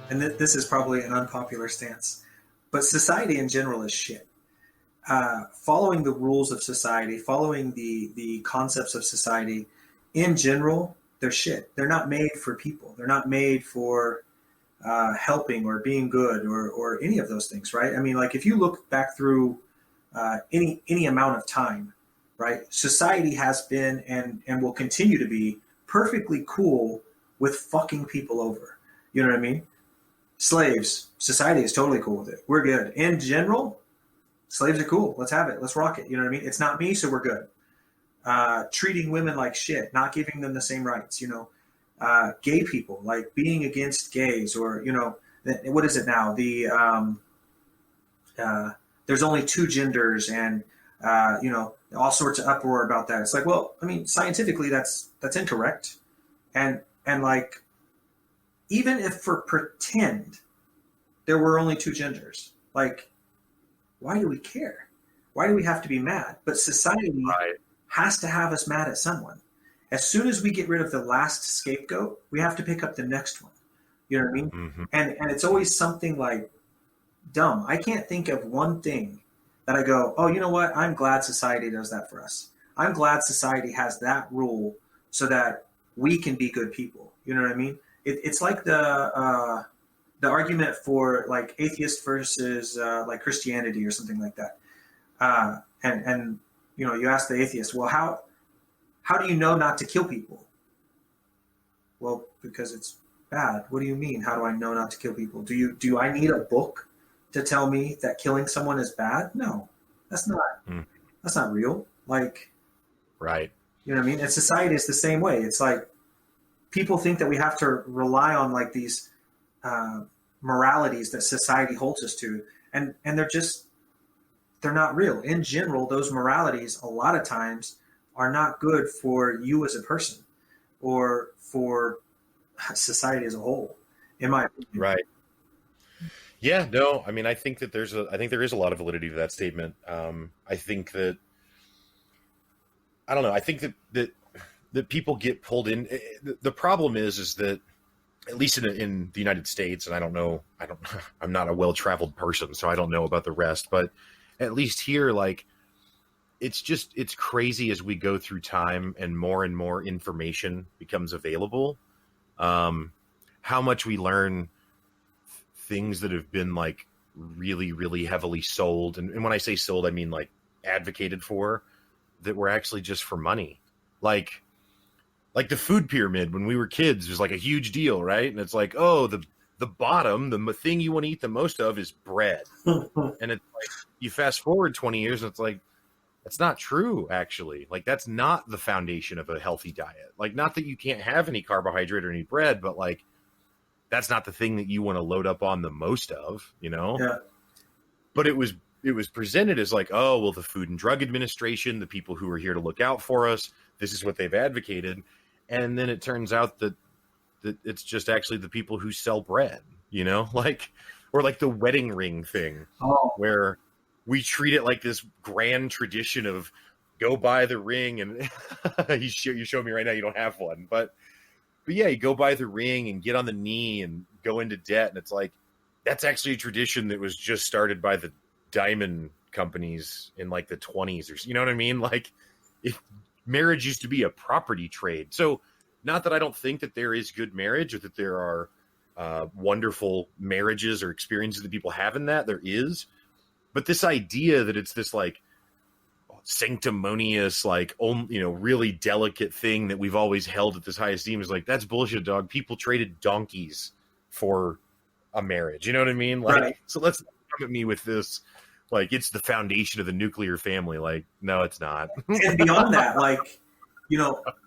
and this is probably an unpopular stance, but society in general is shit. Following the rules of society, following the concepts of society in general, they're shit. They're not made for people. They're not made for helping or being good or any of those things, right? I mean, like if you look back through any amount of time, right? Society has been and will continue to be perfectly cool with fucking people over. You know what I mean? Slaves, society is totally cool with it. We're good. In general, slaves are cool. Let's have it. Let's rock it. You know what I mean? It's not me, so we're good. Treating women like shit, not giving them the same rights, gay people, like being against gays, or, what is it now? There's only two genders, and, all sorts of uproar about that. It's like, well, I mean, scientifically that's incorrect. And like, even if for pretend there were only two genders, like, why do we care? Why do we have to be mad? But society has to have us mad at someone. As soon as we get rid of the last scapegoat, we have to pick up the next one. You know what I mean? Mm-hmm. And it's always something like dumb. I can't think of one thing that I go, oh, you know what? I'm glad society does that for us. I'm glad society has that rule so that we can be good people. You know what I mean? It's like the argument for like atheist versus like Christianity or something like that. And you ask the atheist, well, how do you know not to kill people? Well, because it's bad. What do you mean? How do I know not to kill people? Do I need a book to tell me that killing someone is bad? No, that's not real. Like, right. You know what I mean? And society is the same way. It's like people think that we have to rely on like these moralities that society holds us to, and they're not real. In general, those moralities a lot of times are not good for you as a person or for society as a whole, in my opinion. Right. Yeah, no, I mean, I think there is a lot of validity to that statement. I think that, I don't know, I think that people get pulled in. The problem is that, at least in the United States, and I'm not a well-traveled person, so I don't know about the rest, but at least here, like, it's crazy as we go through time and more information becomes available. How much we learn things that have been like really, really heavily sold. And when I say sold, I mean like advocated for, that were actually just for money. Like the food pyramid when we were kids was like a huge deal, right? And it's like, oh, the bottom, the thing you want to eat the most of is bread. And it's like, you fast forward 20 years and it's like, that's not true, actually. Like, that's not the foundation of a healthy diet. Like, not that you can't have any carbohydrate or any bread, but like, that's not the thing that you want to load up on the most of, Yeah. But it was presented as like, oh, well, the Food and Drug Administration, the people who are here to look out for us, this is what they've advocated. And then it turns out that it's just actually the people who sell bread, like, or like the wedding ring thing, where we treat it like this grand tradition of go buy the ring. And you show me right now, you don't have one, but yeah, you go buy the ring and get on the knee and go into debt. And it's like, that's actually a tradition that was just started by the diamond companies in like the 20s, or you know what I mean? Like, marriage used to be a property trade. So, not that I don't think that there is good marriage or that there are wonderful marriages or experiences that people have in that. There is, but this idea that it's this like sanctimonious, like, really delicate thing that we've always held at this high esteem is like, that's bullshit, dog. People traded donkeys for a marriage. You know what I mean? Like, Right. So let's come at me with this, like, it's the foundation of the nuclear family. Like, no, it's not. And beyond that, like,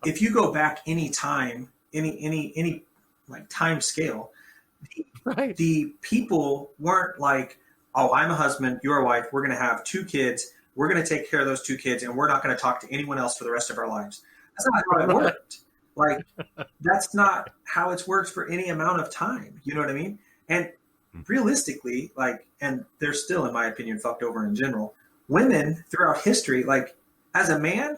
if you go back any time, any like time scale, Right. the people weren't like, oh, I'm a husband, you're a wife, we're going to have 2 kids, we're going to take care of those 2 kids, and we're not going to talk to anyone else for the rest of our lives. That's not how it worked. Like, that's not how it's worked for any amount of time. You know what I mean? And realistically, like, and they're still, in my opinion, fucked over in general. Women throughout history, like, as a man,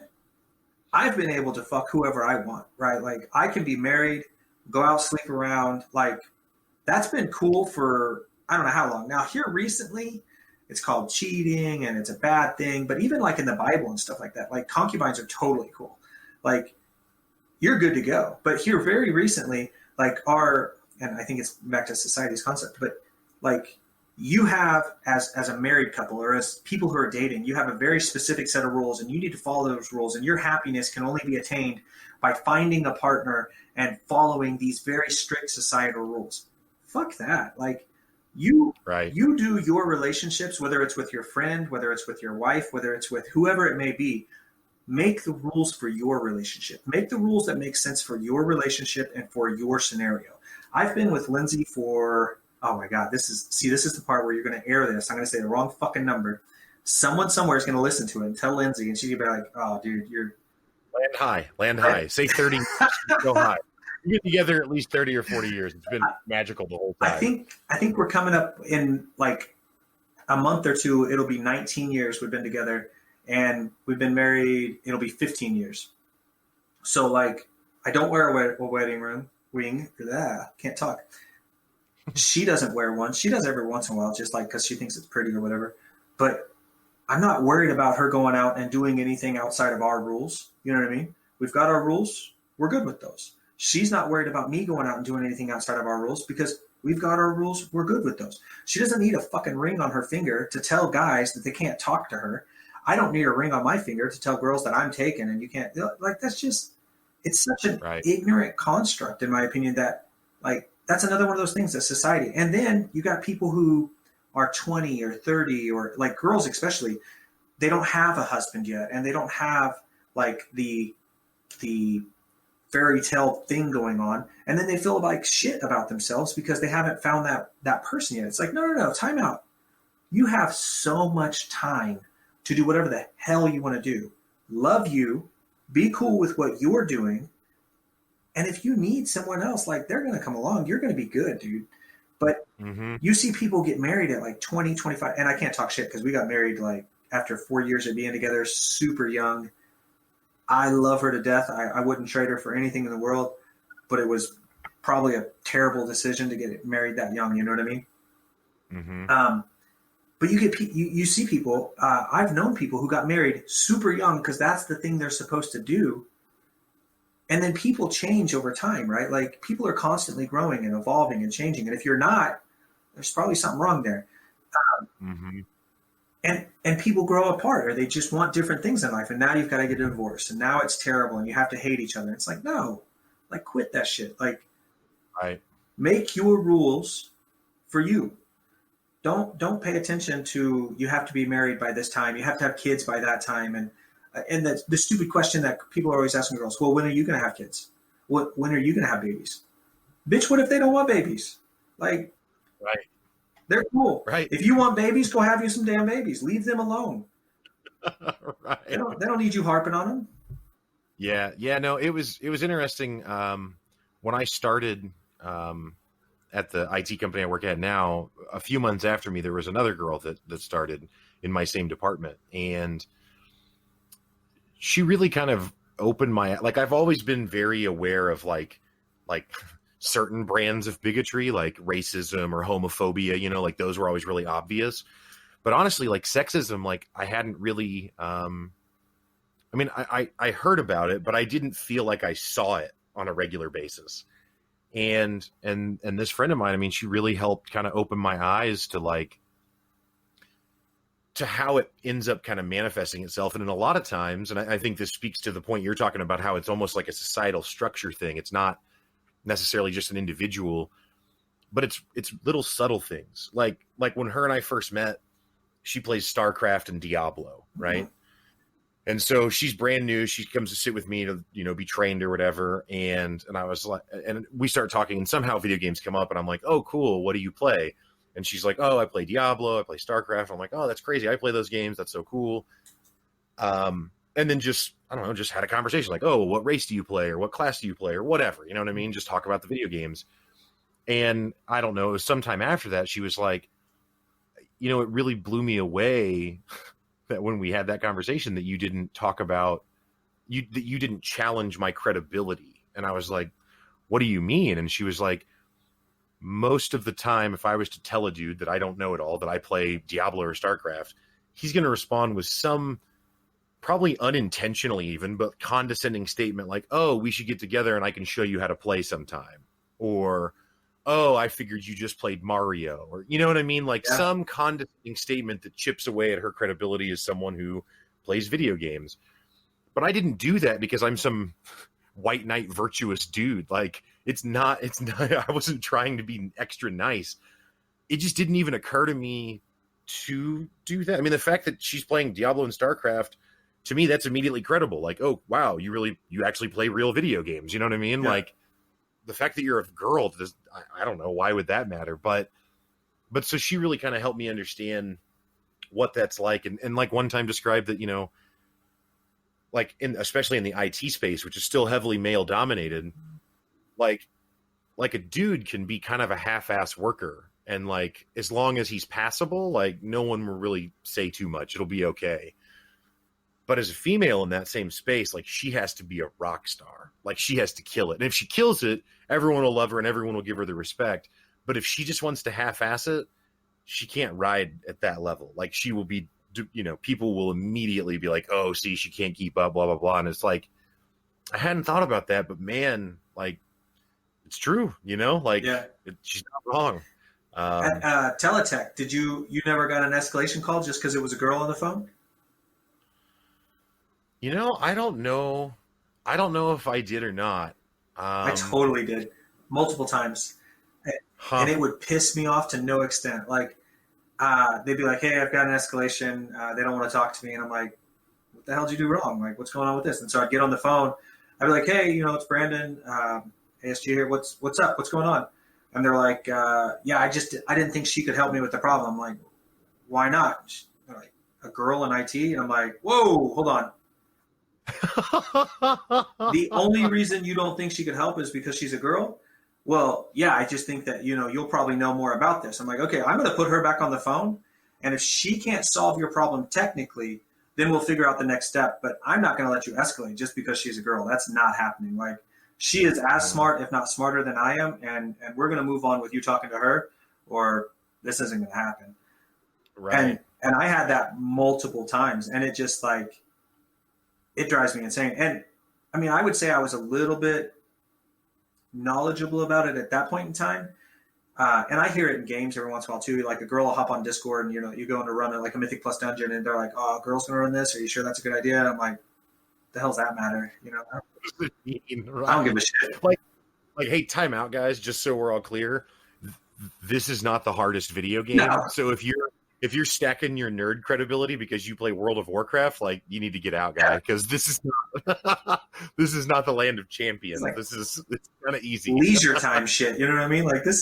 I've been able to fuck whoever I want, right? Like, I can be married, go out, sleep around. Like, that's been cool for I don't know how long. Now, here recently, it's called cheating and it's a bad thing. But even like in the Bible and stuff like that, like concubines are totally cool. Like, you're good to go. But here very recently, like and I think it's back to society's concept, but like, you have as a married couple or as people who are dating, you have a very specific set of rules and you need to follow those rules, and your happiness can only be attained by finding a partner and following these very strict societal rules. Fuck that. Like, you do your relationships, whether it's with your friend, whether it's with your wife, whether it's with whoever it may be, make the rules for your relationship. Make the rules that make sense for your relationship and for your scenario. I've been with Lindsay for, oh my God, this is the part where you're going to air this. I'm going to say the wrong fucking number. Someone somewhere is going to listen to it and tell Lindsay, and she'll be like, oh, dude, you're... Land high. Say 30 years, go high. We've been together at least 30 or 40 years. It's been magical the whole time. I think we're coming up in like a month or two. It'll be 19 years we've been together, and we've been married. It'll be 15 years. So like, I don't wear a wedding ring. Can't talk. She doesn't wear one. She does every once in a while, just like because she thinks it's pretty or whatever. But I'm not worried about her going out and doing anything outside of our rules. You know what I mean? We've got our rules. We're good with those. She's not worried about me going out and doing anything outside of our rules because we've got our rules. We're good with those. She doesn't need a fucking ring on her finger to tell guys that they can't talk to her. I don't need a ring on my finger to tell girls that I'm taken and you can't. Like, that's just, it's such an ignorant construct, in my opinion, that like, that's another one of those things that society. And then you got people who are 20 or 30 or like girls, especially, they don't have a husband yet. And they don't have like the fairy tale thing going on, and then they feel like shit about themselves because they haven't found that person yet. It's like, no, time out. You have so much time to do whatever the hell you want to do. Love you, be cool with what you're doing, and if you need someone else, like, they're going to come along. You're going to be good, dude. But you see people get married at like 20, 25, and I can't talk shit because we got married like after 4 years of being together, super young. I love her to death. I wouldn't trade her for anything in the world, but it was probably a terrible decision to get married that young. You know what I mean? Mm-hmm. But you see people. I've known people who got married super young because that's the thing they're supposed to do. And then people change over time, right? Like, people are constantly growing and evolving and changing. And if you're not, there's probably something wrong there. And people grow apart, or they just want different things in life. And now you've got to get a divorce, and now it's terrible, and you have to hate each other. It's like, no, like, quit that shit. Like, make your rules for you. Don't pay attention to, you have to be married by this time, you have to have kids by that time, and the stupid question that people are always asking girls, well, when are you going to have kids? When are you going to have babies? Bitch, what if they don't want babies? Like, they're cool. Right. If you want babies, go have you some damn babies. Leave them alone. They don't need you harping on them. Yeah. No, it was interesting. When I started at the IT company I work at now, a few months after me, there was another girl that started in my same department, and she really kind of opened my, like, I've always been very aware of like certain brands of bigotry, like racism or homophobia, like those were always really obvious. But honestly, like sexism, like I hadn't really, I mean, I heard about it, but I didn't feel like I saw it on a regular basis. And this friend of mine, I mean, she really helped kind of open my eyes to like, to how it ends up kind of manifesting itself. And in a lot of times, and I think this speaks to the point you're talking about, how it's almost like a societal structure thing. It's not necessarily just an individual, but it's little subtle things. Like when her and I first met, she plays StarCraft and Diablo, right? Mm-hmm. And so she's brand new. She comes to sit with me to, you know, be trained or whatever. And I was like, and we start talking, and somehow video games come up, and I'm like, oh, cool. What do you play? And she's like, oh, I play Diablo. I play StarCraft. I'm like, oh, that's crazy. I play those games. That's so cool. And then just, I don't know, just had a conversation like, oh, what race do you play? Or what class do you play? Or whatever. You know what I mean? Just talk about the video games. And I don't know, it was sometime after that, she was like, you know, it really blew me away that when we had that conversation that you didn't talk about, that you didn't challenge my credibility. And I was like, what do you mean? And she was like, most of the time, if I was to tell a dude that I don't know at all, that I play Diablo or StarCraft, he's going to respond with some, probably unintentionally even, but condescending statement like, oh, we should get together and I can show you how to play sometime. Or, oh, I figured you just played Mario, or, you know what I mean? Like some condescending statement that chips away at her credibility as someone who plays video games. But I didn't do that because I'm some white knight virtuous dude. Like it's not, I wasn't trying to be extra nice. It just didn't even occur to me to do that. I mean, the fact that she's playing Diablo and StarCraft, to me, that's immediately credible. Like, oh, wow, you actually play real video games. You know what I mean? Yeah. Like, the fact that you're a girl, I don't know, why would that matter? But so she really kind of helped me understand what that's like. And like one time described that, you know, like especially in the IT space, which is still heavily male dominated, like a dude can be kind of a half-ass worker. And like, as long as he's passable, like no one will really say too much. It'll be okay. But as a female in that same space, like she has to be a rock star. Like she has to kill it. And if she kills it, everyone will love her and everyone will give her the respect. But if she just wants to half-ass it, she can't ride at that level. Like she will be, you know, people will immediately be like, oh, see, she can't keep up, blah, blah, blah. And it's like, I hadn't thought about that, but man, like it's true, you know, like she's not wrong. At Teletech, you never got an escalation call just because it was a girl on the phone? You know, I don't know if I did or not. I totally did, multiple times. And it would piss me off to no extent. Like, they'd be like, hey, I've got an escalation. They don't want to talk to me. And I'm like, what the hell did you do wrong? Like, what's going on with this? And so I'd get on the phone. I'd be like, hey, you know, it's Brandon, ASG here. What's up? What's going on? And they're like, I didn't think she could help me with the problem. I'm like, why not? They're like, a girl in IT? And I'm like, whoa, hold on. The only reason you don't think she could help is because she's a girl? Well, yeah, I just think that, you know, you'll probably know more about this. I'm like, okay, I'm going to put her back on the phone. And if she can't solve your problem technically, then we'll figure out the next step. But I'm not going to let you escalate just because she's a girl. That's not happening. Like, she is as smart, if not smarter than I am. And we're going to move on with you talking to her, or this isn't going to happen. Right. And I had that multiple times. And it just like, it drives me insane. And I mean, I would say I was a little bit knowledgeable about it at that point in time. And I hear it in games every once in a while too. Like a girl will hop on Discord and, you know, you go in to run like a Mythic Plus dungeon and they're like, oh, a girl's going to run this. Are you sure that's a good idea? And I'm like, the hell's that matter? You know, I don't give a shit. Like, hey, time out, guys. Just so we're all clear. This is not the hardest video game. No. So if you're stacking your nerd credibility because you play World of Warcraft, like you need to get out, guy, because this is not the land of champions. Like, it's kind of easy leisure time shit. You know what I mean? Like this.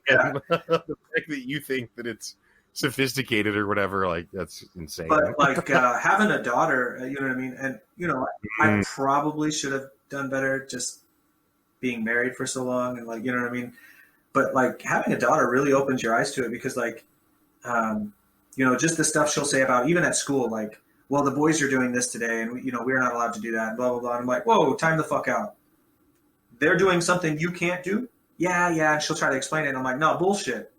Yeah. The fact that you think that it's sophisticated or whatever, like that's insane. But like having a daughter, you know what I mean? And you know, I probably should have done better just being married for so long, and like, you know what I mean? But like having a daughter really opens your eyes to it because like. You know, just the stuff she'll say about even at school, like, well, the boys are doing this today and, you know, we're not allowed to do that, blah, blah, blah. And I'm like, whoa, time the fuck out. They're doing something you can't do? Yeah. And she'll try to explain it. And I'm like, no, bullshit.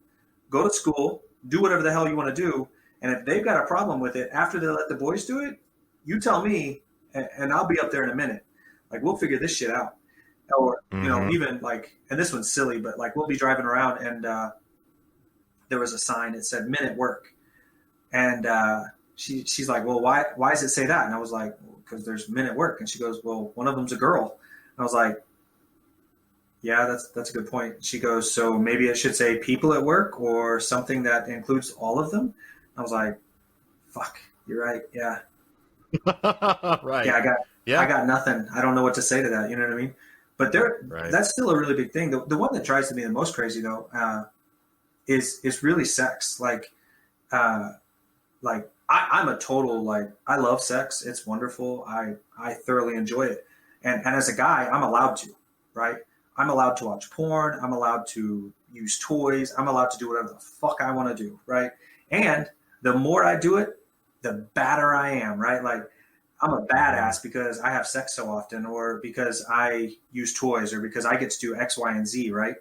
Go to school, do whatever the hell you want to do. And if they've got a problem with it after they let the boys do it, you tell me, and I'll be up there in a minute. Like, we'll figure this shit out. Or, even like, and this one's silly, but like, we'll be driving around and there was a sign that said men at work. And she's like, well, why does it say that? And I was like, because there's men at work. And she goes, well, one of them's a girl. And I was like, yeah, that's a good point. She goes, so maybe it should say people at work or something that includes all of them. I was like, fuck, you're right. Yeah. Right. Yeah, I got nothing. I don't know what to say to that. You know what I mean? But that's still a really big thing. The one that drives me the most crazy though, is really sex. Like I'm a total, like, I love sex. It's wonderful. I thoroughly enjoy it. And as a guy, I'm allowed to, right? I'm allowed to watch porn. I'm allowed to use toys. I'm allowed to do whatever the fuck I want to do, right? And the more I do it, the badder I am, right? Like, I'm a badass because I have sex so often, or because I use toys, or because I get to do X, Y, and Z, right?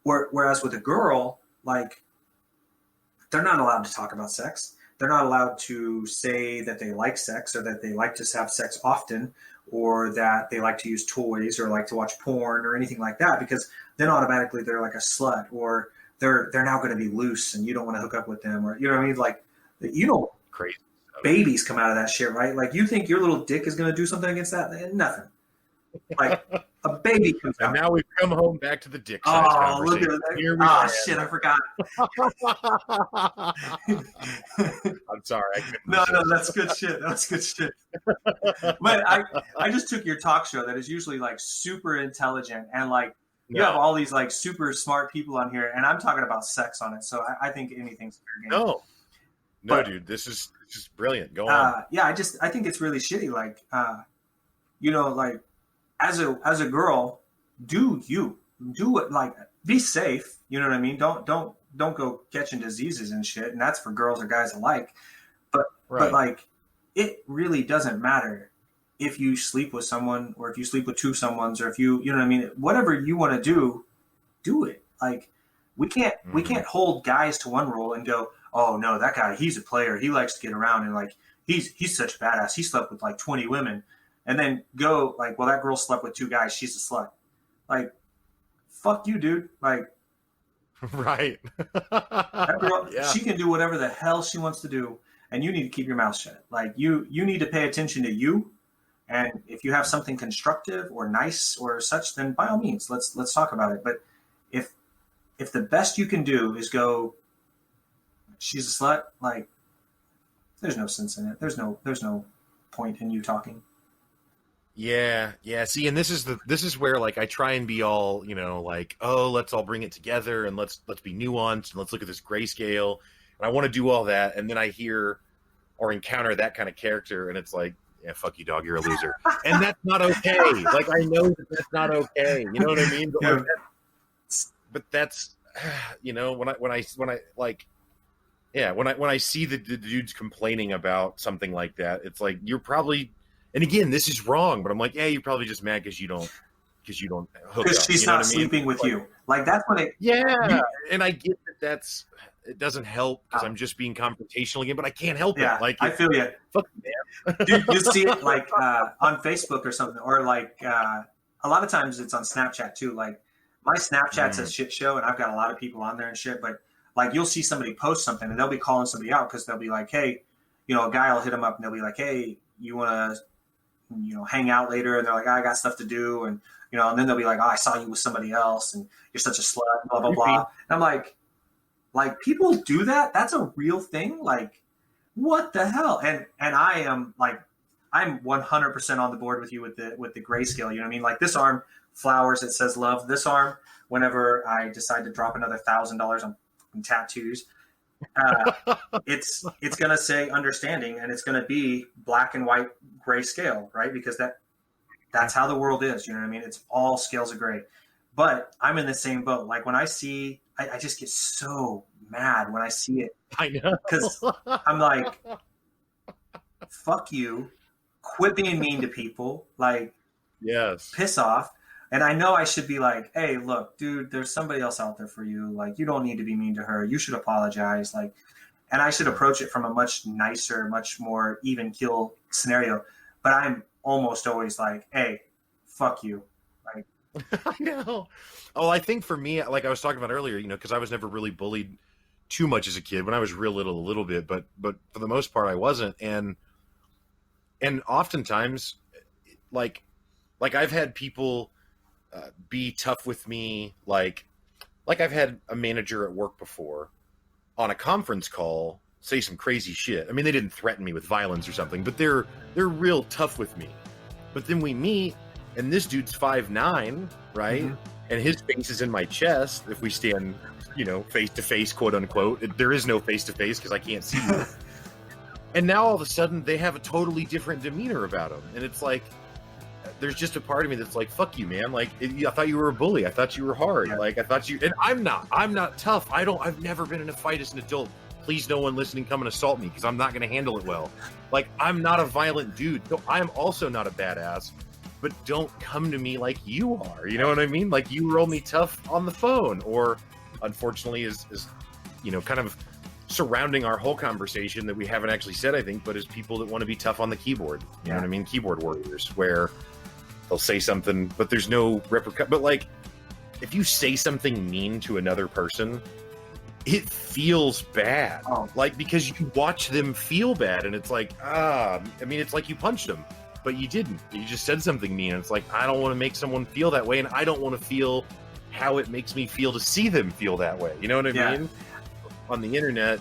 Whereas with a girl, like, they're not allowed to talk about sex. They're not allowed to say that they like sex, or that they like to have sex often, or that they like to use toys, or like to watch porn, or anything like that, because then automatically they're like a slut, or they're now going to be loose and you don't want to hook up with them, or, you know what I mean? Like, you don't, Crazy. babies come out of that shit, right? Like, you think your little dick is going to do something against that? Nothing. Like, a baby comes out. And now we've come home back to the dick size Oh, look conversation. at that. Oh, shit, I forgot. I'm sorry. No, that's good shit. That's good shit. But I just took your talk show that is usually like super intelligent, and like you have all these like super smart people on here, and I'm talking about sex on it. So I think anything's fair game. No, but, dude, this is just brilliant. Go on. Yeah, I think it's really shitty. Like, like, as a girl, do it, like, be safe. You know what I mean? Don't go catching diseases and shit. And that's for girls or guys alike. But like, it really doesn't matter if you sleep with someone, or if you sleep with two someones, or if you know what I mean? Whatever you want to do it. Like, we can't hold guys to one rule and go, oh no, that guy, he's a player. He likes to get around, and like, he's such a badass. He slept with like 20 women. And then go like, well, that girl slept with two guys. She's a slut. Like, fuck you, dude. Like, right. That girl, she can do whatever the hell she wants to do, and you need to keep your mouth shut. Like, you need to pay attention to you. And if you have something constructive or nice or such, then by all means, let's talk about it. But if the best you can do is go, she's a slut, like, there's no sense in it. There's no point in you talking. Yeah. See, and this is where, like, I try and be all, like, oh, let's all bring it together, and let's be nuanced, and let's look at this grayscale, and I want to do all that, and then I hear or encounter that kind of character, and it's like, yeah, fuck you, dog, you're a loser, and that's not okay. Like, I know that's not okay. You know what I mean? But, yeah. That's when I see the dudes complaining about something like that, it's like, you're probably. And again, this is wrong, but I'm like, yeah, you're probably just mad because you don't hook up. Because she's not sleeping with you. Like, that's when it. Yeah, and I get that it doesn't help because I'm just being confrontational again, but I can't help it. Like, I feel you. Fuck man. Dude, you see it like on Facebook or something, or like a lot of times it's on Snapchat too. Like, my Snapchat's a shit show, and I've got a lot of people on there and shit. But like, you'll see somebody post something, and they'll be calling somebody out because they'll be like, hey, a guy will hit them up, and they'll be like, hey, you want to hang out later? And they're like, I got stuff to do. And, and then they'll be like, oh, I saw you with somebody else and you're such a slut, blah, blah, blah. And I'm like, people do that? That's a real thing? Like, what the hell? And I am like, I'm 100% on the board with you with the grayscale. You know what I mean? Like, this arm, flowers, it says love. This arm, whenever I decide to drop another $1,000 on tattoos, it's going to say understanding, and it's going to be black and white gray scale, right? Because that's how the world is. You know what I mean? It's all scales of gray. But I'm in the same boat. Like, when I see, I just get so mad when I see it. I know. Because I'm like, fuck you. Quit being mean to people. Like, yes, piss off. And I know I should be like, hey, look, dude, there's somebody else out there for you. Like, you don't need to be mean to her. You should apologize. Like, and I should approach it from a much nicer, much more even keel scenario. But I'm almost always like, hey, fuck you. Like, I know. Oh, I think for me, like I was talking about earlier, because I was never really bullied too much as a kid. When I was real little, a little bit, but for the most part, I wasn't. And oftentimes, like I've had people be tough with me. Like I've had a manager at work before on a conference call say some crazy shit. I mean, they didn't threaten me with violence or something, but they're real tough with me. But then we meet, and this dude's 5'9", right? Mm-hmm. And his face is in my chest. If we stand, face to face, quote unquote, there is no face to face because I can't see you. And now all of a sudden they have a totally different demeanor about him, and it's like, there's just a part of me that's like, fuck you, man. Like, I thought you were a bully. I thought you were hard. Yeah. Like, I thought you, and I'm not tough. I've never been in a fight as an adult. Please, no one listening come and assault me because I'm not going to handle it well. Like, I'm not a violent dude. So I'm also not a badass, but don't come to me like you are. You know what I mean? Like, you were only tough on the phone, or unfortunately is kind of surrounding our whole conversation that we haven't actually said, I think, but is people that want to be tough on the keyboard. You know what I mean? Keyboard warriors, where they'll say something, but there's no repercussion. But like, if you say something mean to another person, it feels bad. Oh. Like, because you watch them feel bad, and it's like, it's like you punched them, but you didn't. You just said something mean, and it's like, I don't want to make someone feel that way, and I don't want to feel how it makes me feel to see them feel that way. You know what I mean? On the internet,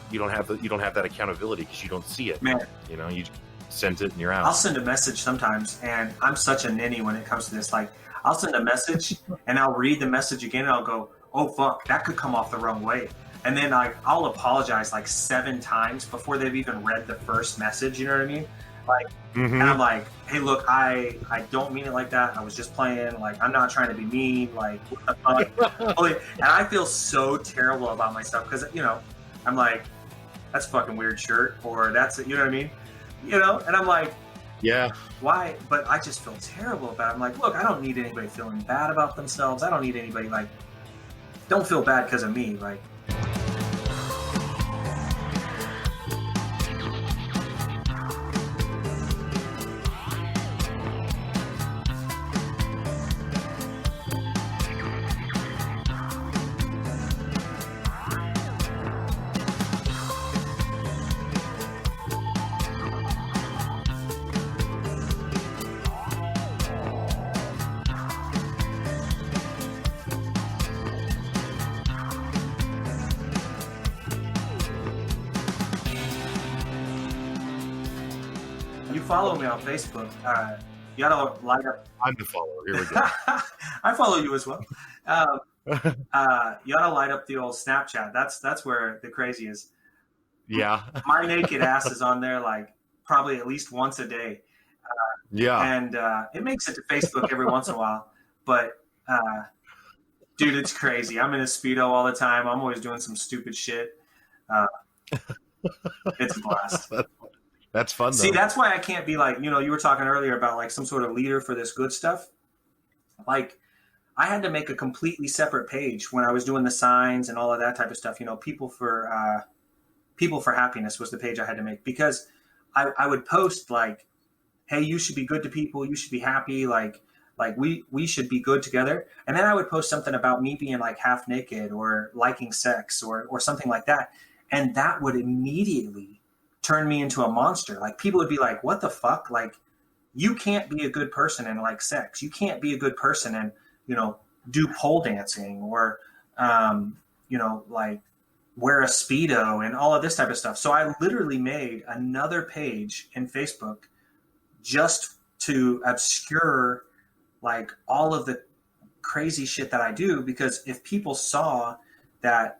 you don't have that accountability because you don't see it. Man. You sent it and you're out. I'll send a message sometimes, and I'm such a ninny when it comes to this. Like, I'll send a message and I'll read the message again, and I'll go, oh fuck, that could come off the wrong way. And then I'll apologize like 7 times before they've even read the first message. You know what I mean? Like, and I'm like, hey, look, I don't mean it like that. I was just playing. Like, I'm not trying to be mean. Like, what the fuck? And I feel so terrible about myself because, I'm like, that's a fucking weird shirt, or that's, you know what I mean? And I'm like, yeah, why? But I just feel terrible about it. I'm like, look, I don't need anybody feeling bad about themselves. I don't need anybody, like, don't feel bad because of me. Like, follow me on Facebook. You gotta light up. I'm the follower. Here we go. I follow you as well. You gotta light up the old Snapchat. That's where the crazy is. Yeah. My naked ass is on there like probably at least once a day. And it makes it to Facebook every once in a while. But dude, it's crazy. I'm in a Speedo all the time. I'm always doing some stupid shit. It's a blast. That's fun, though. See, that's why I can't be like, you were talking earlier about like some sort of leader for this good stuff. Like, I had to make a completely separate page when I was doing the signs and all of that type of stuff. People for happiness was the page I had to make, because I would post like, hey, you should be good to people. You should be happy. Like we should be good together. And then I would post something about me being like half naked or liking sex or something like that. And that would immediately turn me into a monster. Like, people would be like, what the fuck? Like, you can't be a good person and like sex. You can't be a good person and, do pole dancing or, like wear a Speedo and all of this type of stuff. So I literally made another page in Facebook just to obscure like all of the crazy shit that I do, because if people saw that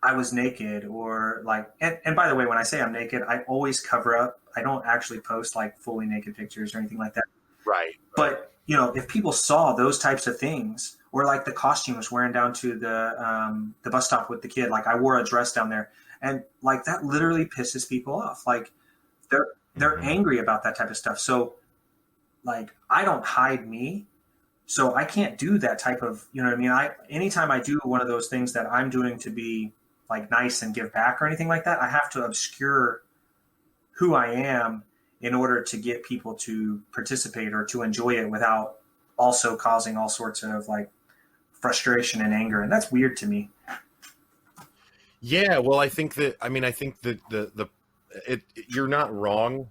I was naked or like, and by the way, when I say I'm naked, I always cover up. I don't actually post like fully naked pictures or anything like that. Right. But, if people saw those types of things, or like the costumes wearing down to the bus stop with the kid, like I wore a dress down there, and like that literally pisses people off. Like they're angry about that type of stuff. So like, I don't hide me. So I can't do that type of, anytime I do one of those things that I'm doing to be like nice and give back or anything like that. I have to obscure who I am in order to get people to participate or to enjoy it without also causing all sorts of like frustration and anger. And that's weird to me. Yeah, well, I think that you're not wrong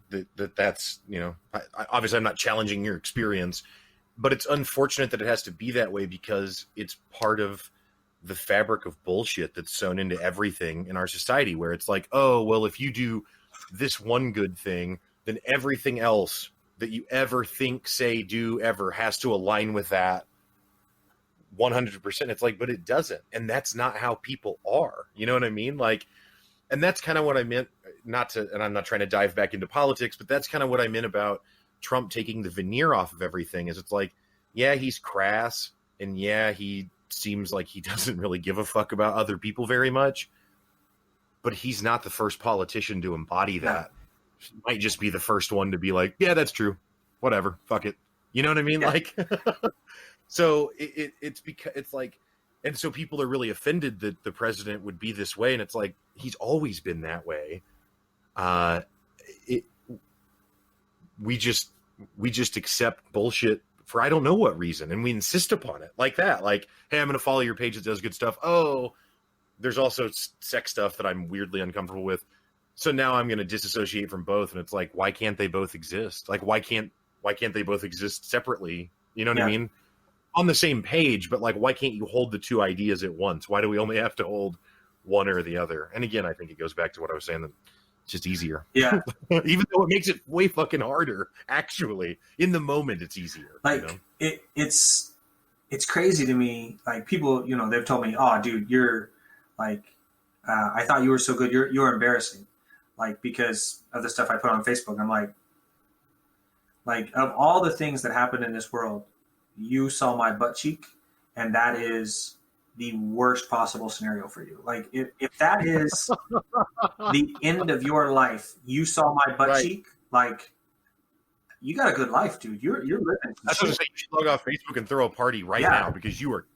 that's, you know, obviously I'm not challenging your experience, but it's unfortunate that it has to be that way because it's part of the fabric of bullshit that's sewn into everything in our society, where it's like, oh, well, if you do this one good thing, then everything else that you ever think, say, do ever has to align with that 100%. It's like, but it doesn't. And that's not how people are. You know what I mean? Like, and that's kind of what I meant, and I'm not trying to dive back into politics, but that's kind of what I meant about Trump taking the veneer off of everything. Is it's like, yeah, he's crass, and yeah, he seems like he doesn't really give a fuck about other people very much, but he's not the first politician to embody that. He might just be the first one to be like, yeah, that's true. Whatever. Fuck it. You know what I mean? Yeah. Like, so it's because it's like, and so people are really offended that the president would be this way. And it's like, he's always been that way. We just accept bullshit for I don't know what reason, and we insist upon it like that. Like, hey, I'm going to follow your page that does good stuff. Oh, there's also sex stuff that I'm weirdly uncomfortable with, so now I'm going to disassociate from both. And it's like, why can't they both exist? Like, why can't they both exist separately? You know what I mean? On the same page, but like, why can't you hold the two ideas at once? Why do we only have to hold one or the other? And again, I think it goes back to what I was saying, that it's just easier. Yeah. Even though it makes it way fucking harder, actually. In the moment, it's easier. Like, you know? It's crazy to me. Like, people, you know, they've told me, oh, dude, you're like, I thought you were so good. You're embarrassing. Like, because of the stuff I put on Facebook. I'm like, of all the things that happen in this world, you saw my butt cheek, and that is the worst possible scenario for you. Like, if that is the end of your life, you saw my butt cheek, like, you got a good life, dude. You're living. That's what I'm saying. You should log off Facebook and throw a party now, because you're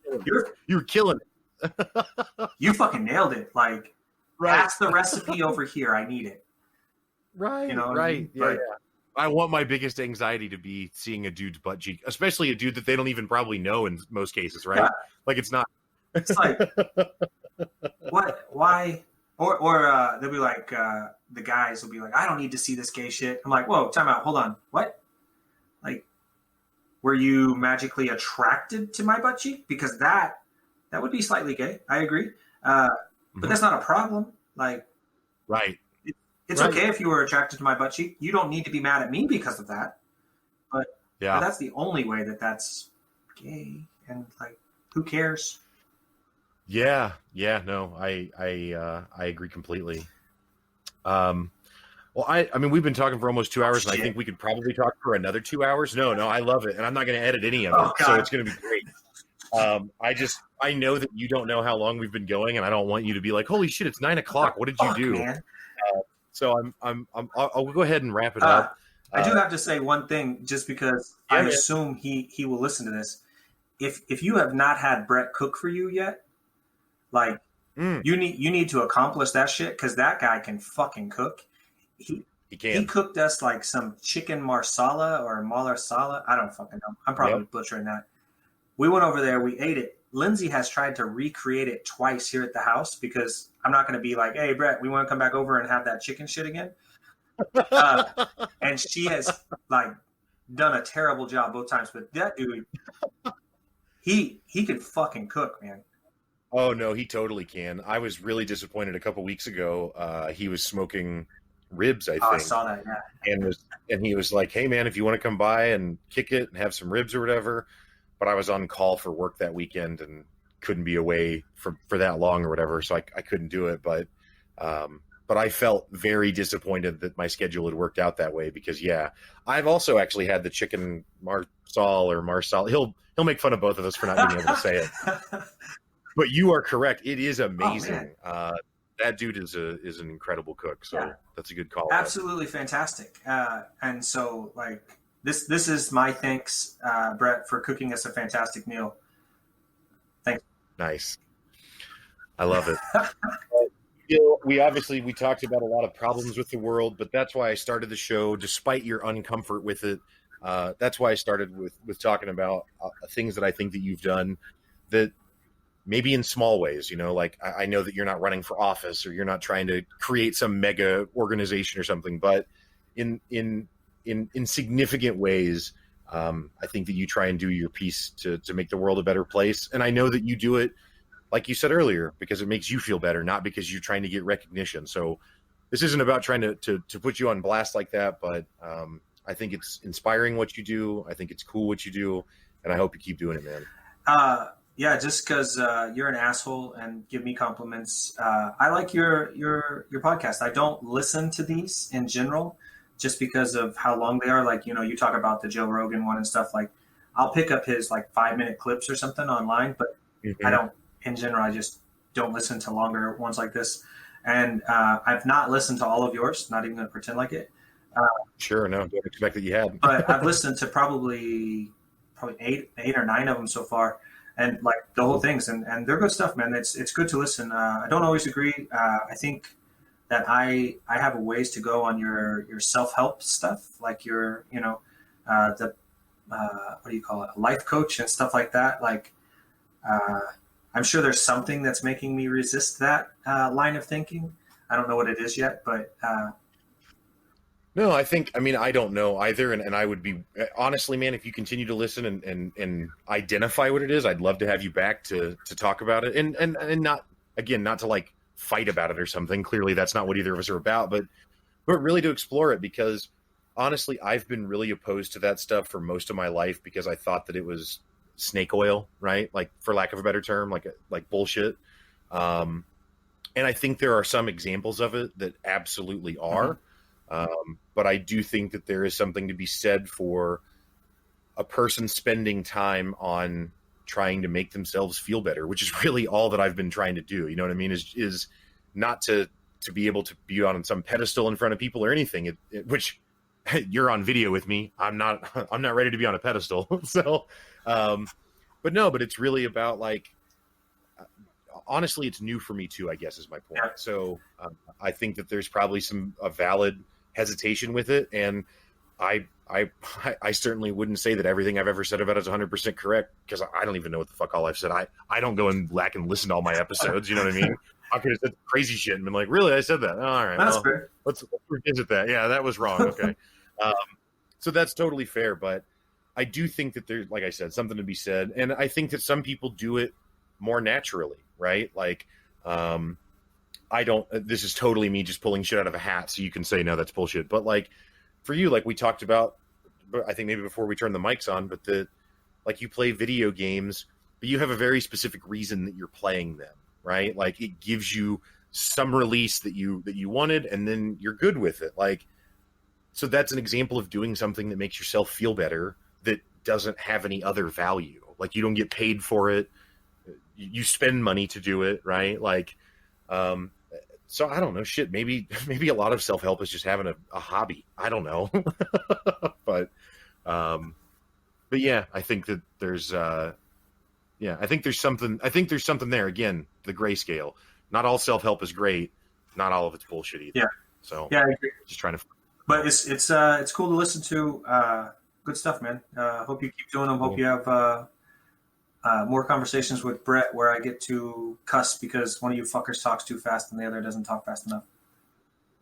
killing it. You fucking nailed it. Like, that's the recipe over here. I need it. Right. You know, right. Yeah. I want my biggest anxiety to be seeing a dude's butt cheek, especially a dude that they don't even probably know in most cases, right? Yeah. Like, it's not. It's like, what? Why? Or they'll be like, the guys will be like, I don't need to see this gay shit. I'm like, whoa, time out. Hold on. What? Like, were you magically attracted to my butt cheek? Because that would be slightly gay. I agree. But that's not a problem. Like, right. It's okay if you were attracted to my butt cheek. You don't need to be mad at me because of that. But that's the only way that's gay. And like, who cares? Yeah. No, I agree completely. Well, I mean, we've been talking for almost 2 hours, and I think we could probably talk for another 2 hours. No, I love it, and I'm not going to edit any of it, so it's going to be great. I know that you don't know how long we've been going, and I don't want you to be like, "Holy shit, it's 9 o'clock! What did you do?" Man. So I'll go ahead and wrap it up. I do have to say one thing, just because I assume he will listen to this. If you have not had Brett cook for you yet, like, you need to accomplish that shit, because that guy can fucking cook. He can. He cooked us like some chicken marsala or malarsala. I don't fucking know. I'm probably butchering that. We went over there. We ate it. Lindsay has tried to recreate it twice here at the house, because I'm not going to be like, hey, Brett, we want to come back over and have that chicken shit again. And she has like done a terrible job both times. But that dude, he can fucking cook, man. Oh, no, he totally can. I was really disappointed a couple weeks ago. He was smoking ribs, I think. I saw that, yeah. And he was like, hey, man, if you want to come by and kick it and have some ribs or whatever. But I was on call for work that weekend and couldn't be away for that long or whatever, so I couldn't do it. But I felt very disappointed that my schedule had worked out that way, because I've also actually had the chicken marsal. He'll make fun of both of us for not being able to say it. But you are correct. It is amazing. That dude is an incredible cook. So that's a good call. Absolutely fantastic. And so, like, this is my thanks, Brett, for cooking us a fantastic meal. Thanks. Nice. I love it. we talked about a lot of problems with the world, but that's why I started the show, despite your uncomfort with it. That's why I started with talking about things that I think that you've done that maybe in small ways, like I know that you're not running for office or you're not trying to create some mega organization or something, but in significant ways, I think that you try and do your piece to make the world a better place. And I know that you do it, like you said earlier, because it makes you feel better, not because you're trying to get recognition. So this isn't about trying to put you on blast like that, but I think it's inspiring what you do. I think it's cool what you do, and I hope you keep doing it, man. Yeah, just because you're an asshole and give me compliments. I like your podcast. I don't listen to these in general, just because of how long they are. Like, you talk about the Joe Rogan one and stuff. Like, I'll pick up his 5-minute clips or something online, but I don't. In general, I just don't listen to longer ones like this. And I've not listened to all of yours. Not even going to pretend like it. Sure, no, don't expect that you had. But I've listened to probably 8 or 9 of them so far. And the whole things, and they're good stuff, man. It's good to listen. I don't always agree. I think that I have a ways to go on your self-help stuff, like your what do you call it, a life coach and stuff like that. I'm sure there's something that's making me resist that line of thinking. I don't know what it is yet, but no, I don't know either. And I would be, honestly, man, if you continue to listen and identify what it is, I'd love to have you back to talk about it. And not, again, not to fight about it or something. Clearly that's not what either of us are about, but really to explore it, because honestly, I've been really opposed to that stuff for most of my life because I thought that it was snake oil, right? For lack of a better term, like bullshit. And I think there are some examples of it that absolutely are. But I do think that there is something to be said for a person spending time on trying to make themselves feel better, which is really all that I've been trying to do. You know what I mean? Is not to be able to be on some pedestal in front of people or anything, which you're on video with me. I'm not ready to be on a pedestal. So, but it's really about honestly, it's new for me too, I guess is my point. So I think that there's probably a valid hesitation with it. And I certainly wouldn't say that everything I've ever said about it is 100% correct, because I don't even know what the fuck all I've said. I don't go and back and listen to all my episodes. You know what I mean? I could have said crazy shit and been like, really? I said that? Oh, all right. That's fair. Let's revisit that. Yeah, that was wrong. Okay. So that's totally fair. But I do think that there's, like I said, something to be said. And I think that some people do it more naturally, right? This is totally me just pulling shit out of a hat, so you can say, no, that's bullshit. But for you, we talked about, I think maybe before we turned the mics on, but you play video games, but you have a very specific reason that you're playing them, right? It gives you some release that you wanted, and then you're good with it. So that's an example of doing something that makes yourself feel better, that doesn't have any other value. You don't get paid for it. You spend money to do it, right? So I don't know, shit. Maybe a lot of self-help is just having a hobby. I don't know. but yeah, I think that there's something there. Again, the grayscale. Not all self-help is great. Not all of it's bullshit either. Yeah. So yeah, I agree. Just trying to. But it's cool to listen to. Good stuff, man. Hope you keep doing them. Hope you have more conversations with Brett where I get to cuss because one of you fuckers talks too fast and the other doesn't talk fast enough.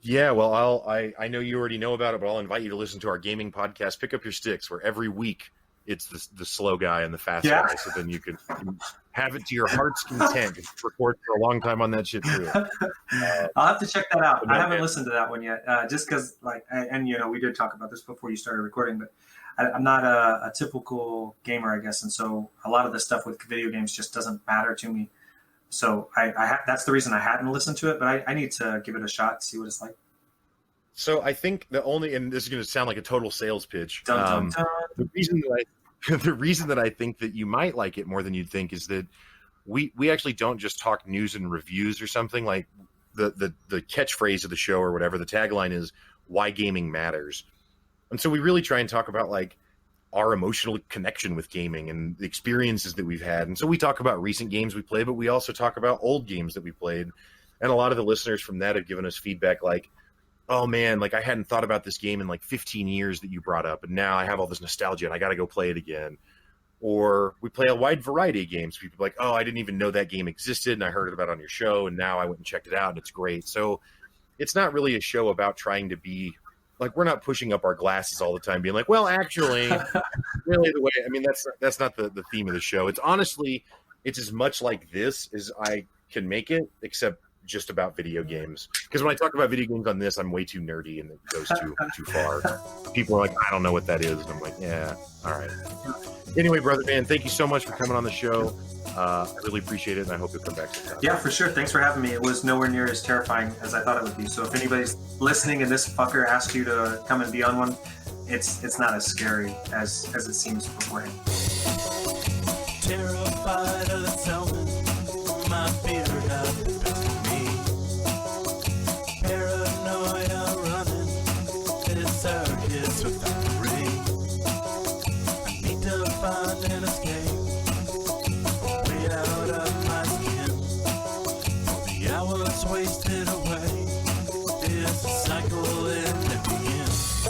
Yeah, well, I know you already know about it, but I'll invite you to listen to our gaming podcast, Pick Up Your Sticks, where every week it's the slow guy and the fast guy, so then you can have it to your heart's content. Record for a long time on that shit too. I'll have to check that out. I haven't listened to that one yet, just because, and we did talk about this before you started recording, but I'm not a typical gamer, I guess, and so a lot of the stuff with video games just doesn't matter to me. So that's the reason I hadn't listened to it, but I need to give it a shot, see what it's like. So I think and this is going to sound like a total sales pitch. Dun, dun, dun. The reason that I think that you might like it more than you'd think is that we actually don't just talk news and reviews or something. Like the catchphrase of the show or whatever, the tagline is why gaming matters. And so we really try and talk about our emotional connection with gaming and the experiences that we've had. And so we talk about recent games we play, but we also talk about old games that we played. And a lot of the listeners from that have given us feedback like, oh man, like I hadn't thought about this game in like 15 years that you brought up, and now I have all this nostalgia and I got to go play it again. Or we play a wide variety of games. People are like, oh, I didn't even know that game existed, and I heard about it on your show, and now I went and checked it out, and it's great. So it's not really a show about trying to be like, we're not pushing up our glasses all the time, being like, well, actually, really the way. I mean, that's not the theme of the show. It's honestly, it's as much like this as I can make it, except just about video games. Because when I talk about video games on this, I'm way too nerdy and it goes too far. People are like, I don't know what that is, and I'm like, yeah, all right. Anyway, brother man, thank you so much for coming on the show. I really appreciate it, and I hope you'll come back sometime. Yeah, for sure. Thanks for having me. It was nowhere near as terrifying as I thought it would be. So if anybody's listening and this fucker asked you to come and be on one, it's not as scary as it seems beforehand. Terrified of the sound, my fear got the best of me. Paranoia running, this circus without a ring. I need to find an escape, way out of my skin. All the hours wasted away, this cycle and it begins.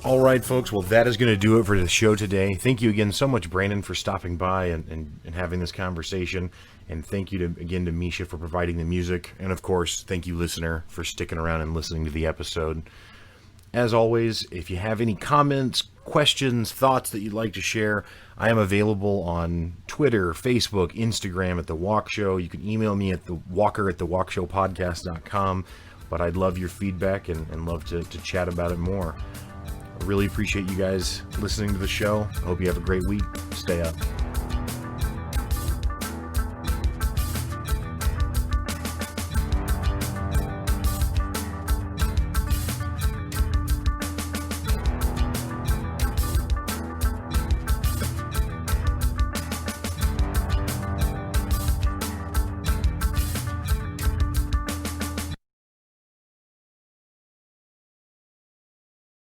All right, folks. Well, that is going to do it for the show today. Thank you again so much, Brandon, for stopping by and having this conversation. And thank you again to Misha for providing the music. And, of course, thank you, listener, for sticking around and listening to the episode. As always, if you have any comments, questions, thoughts that you'd like to share, I am available on Twitter, Facebook, Instagram at The Walkshow. You can email me at thewalker@thewalkshowpodcast.com. But I'd love your feedback and love to chat about it more. I really appreciate you guys listening to the show. I hope you have a great week. Stay up.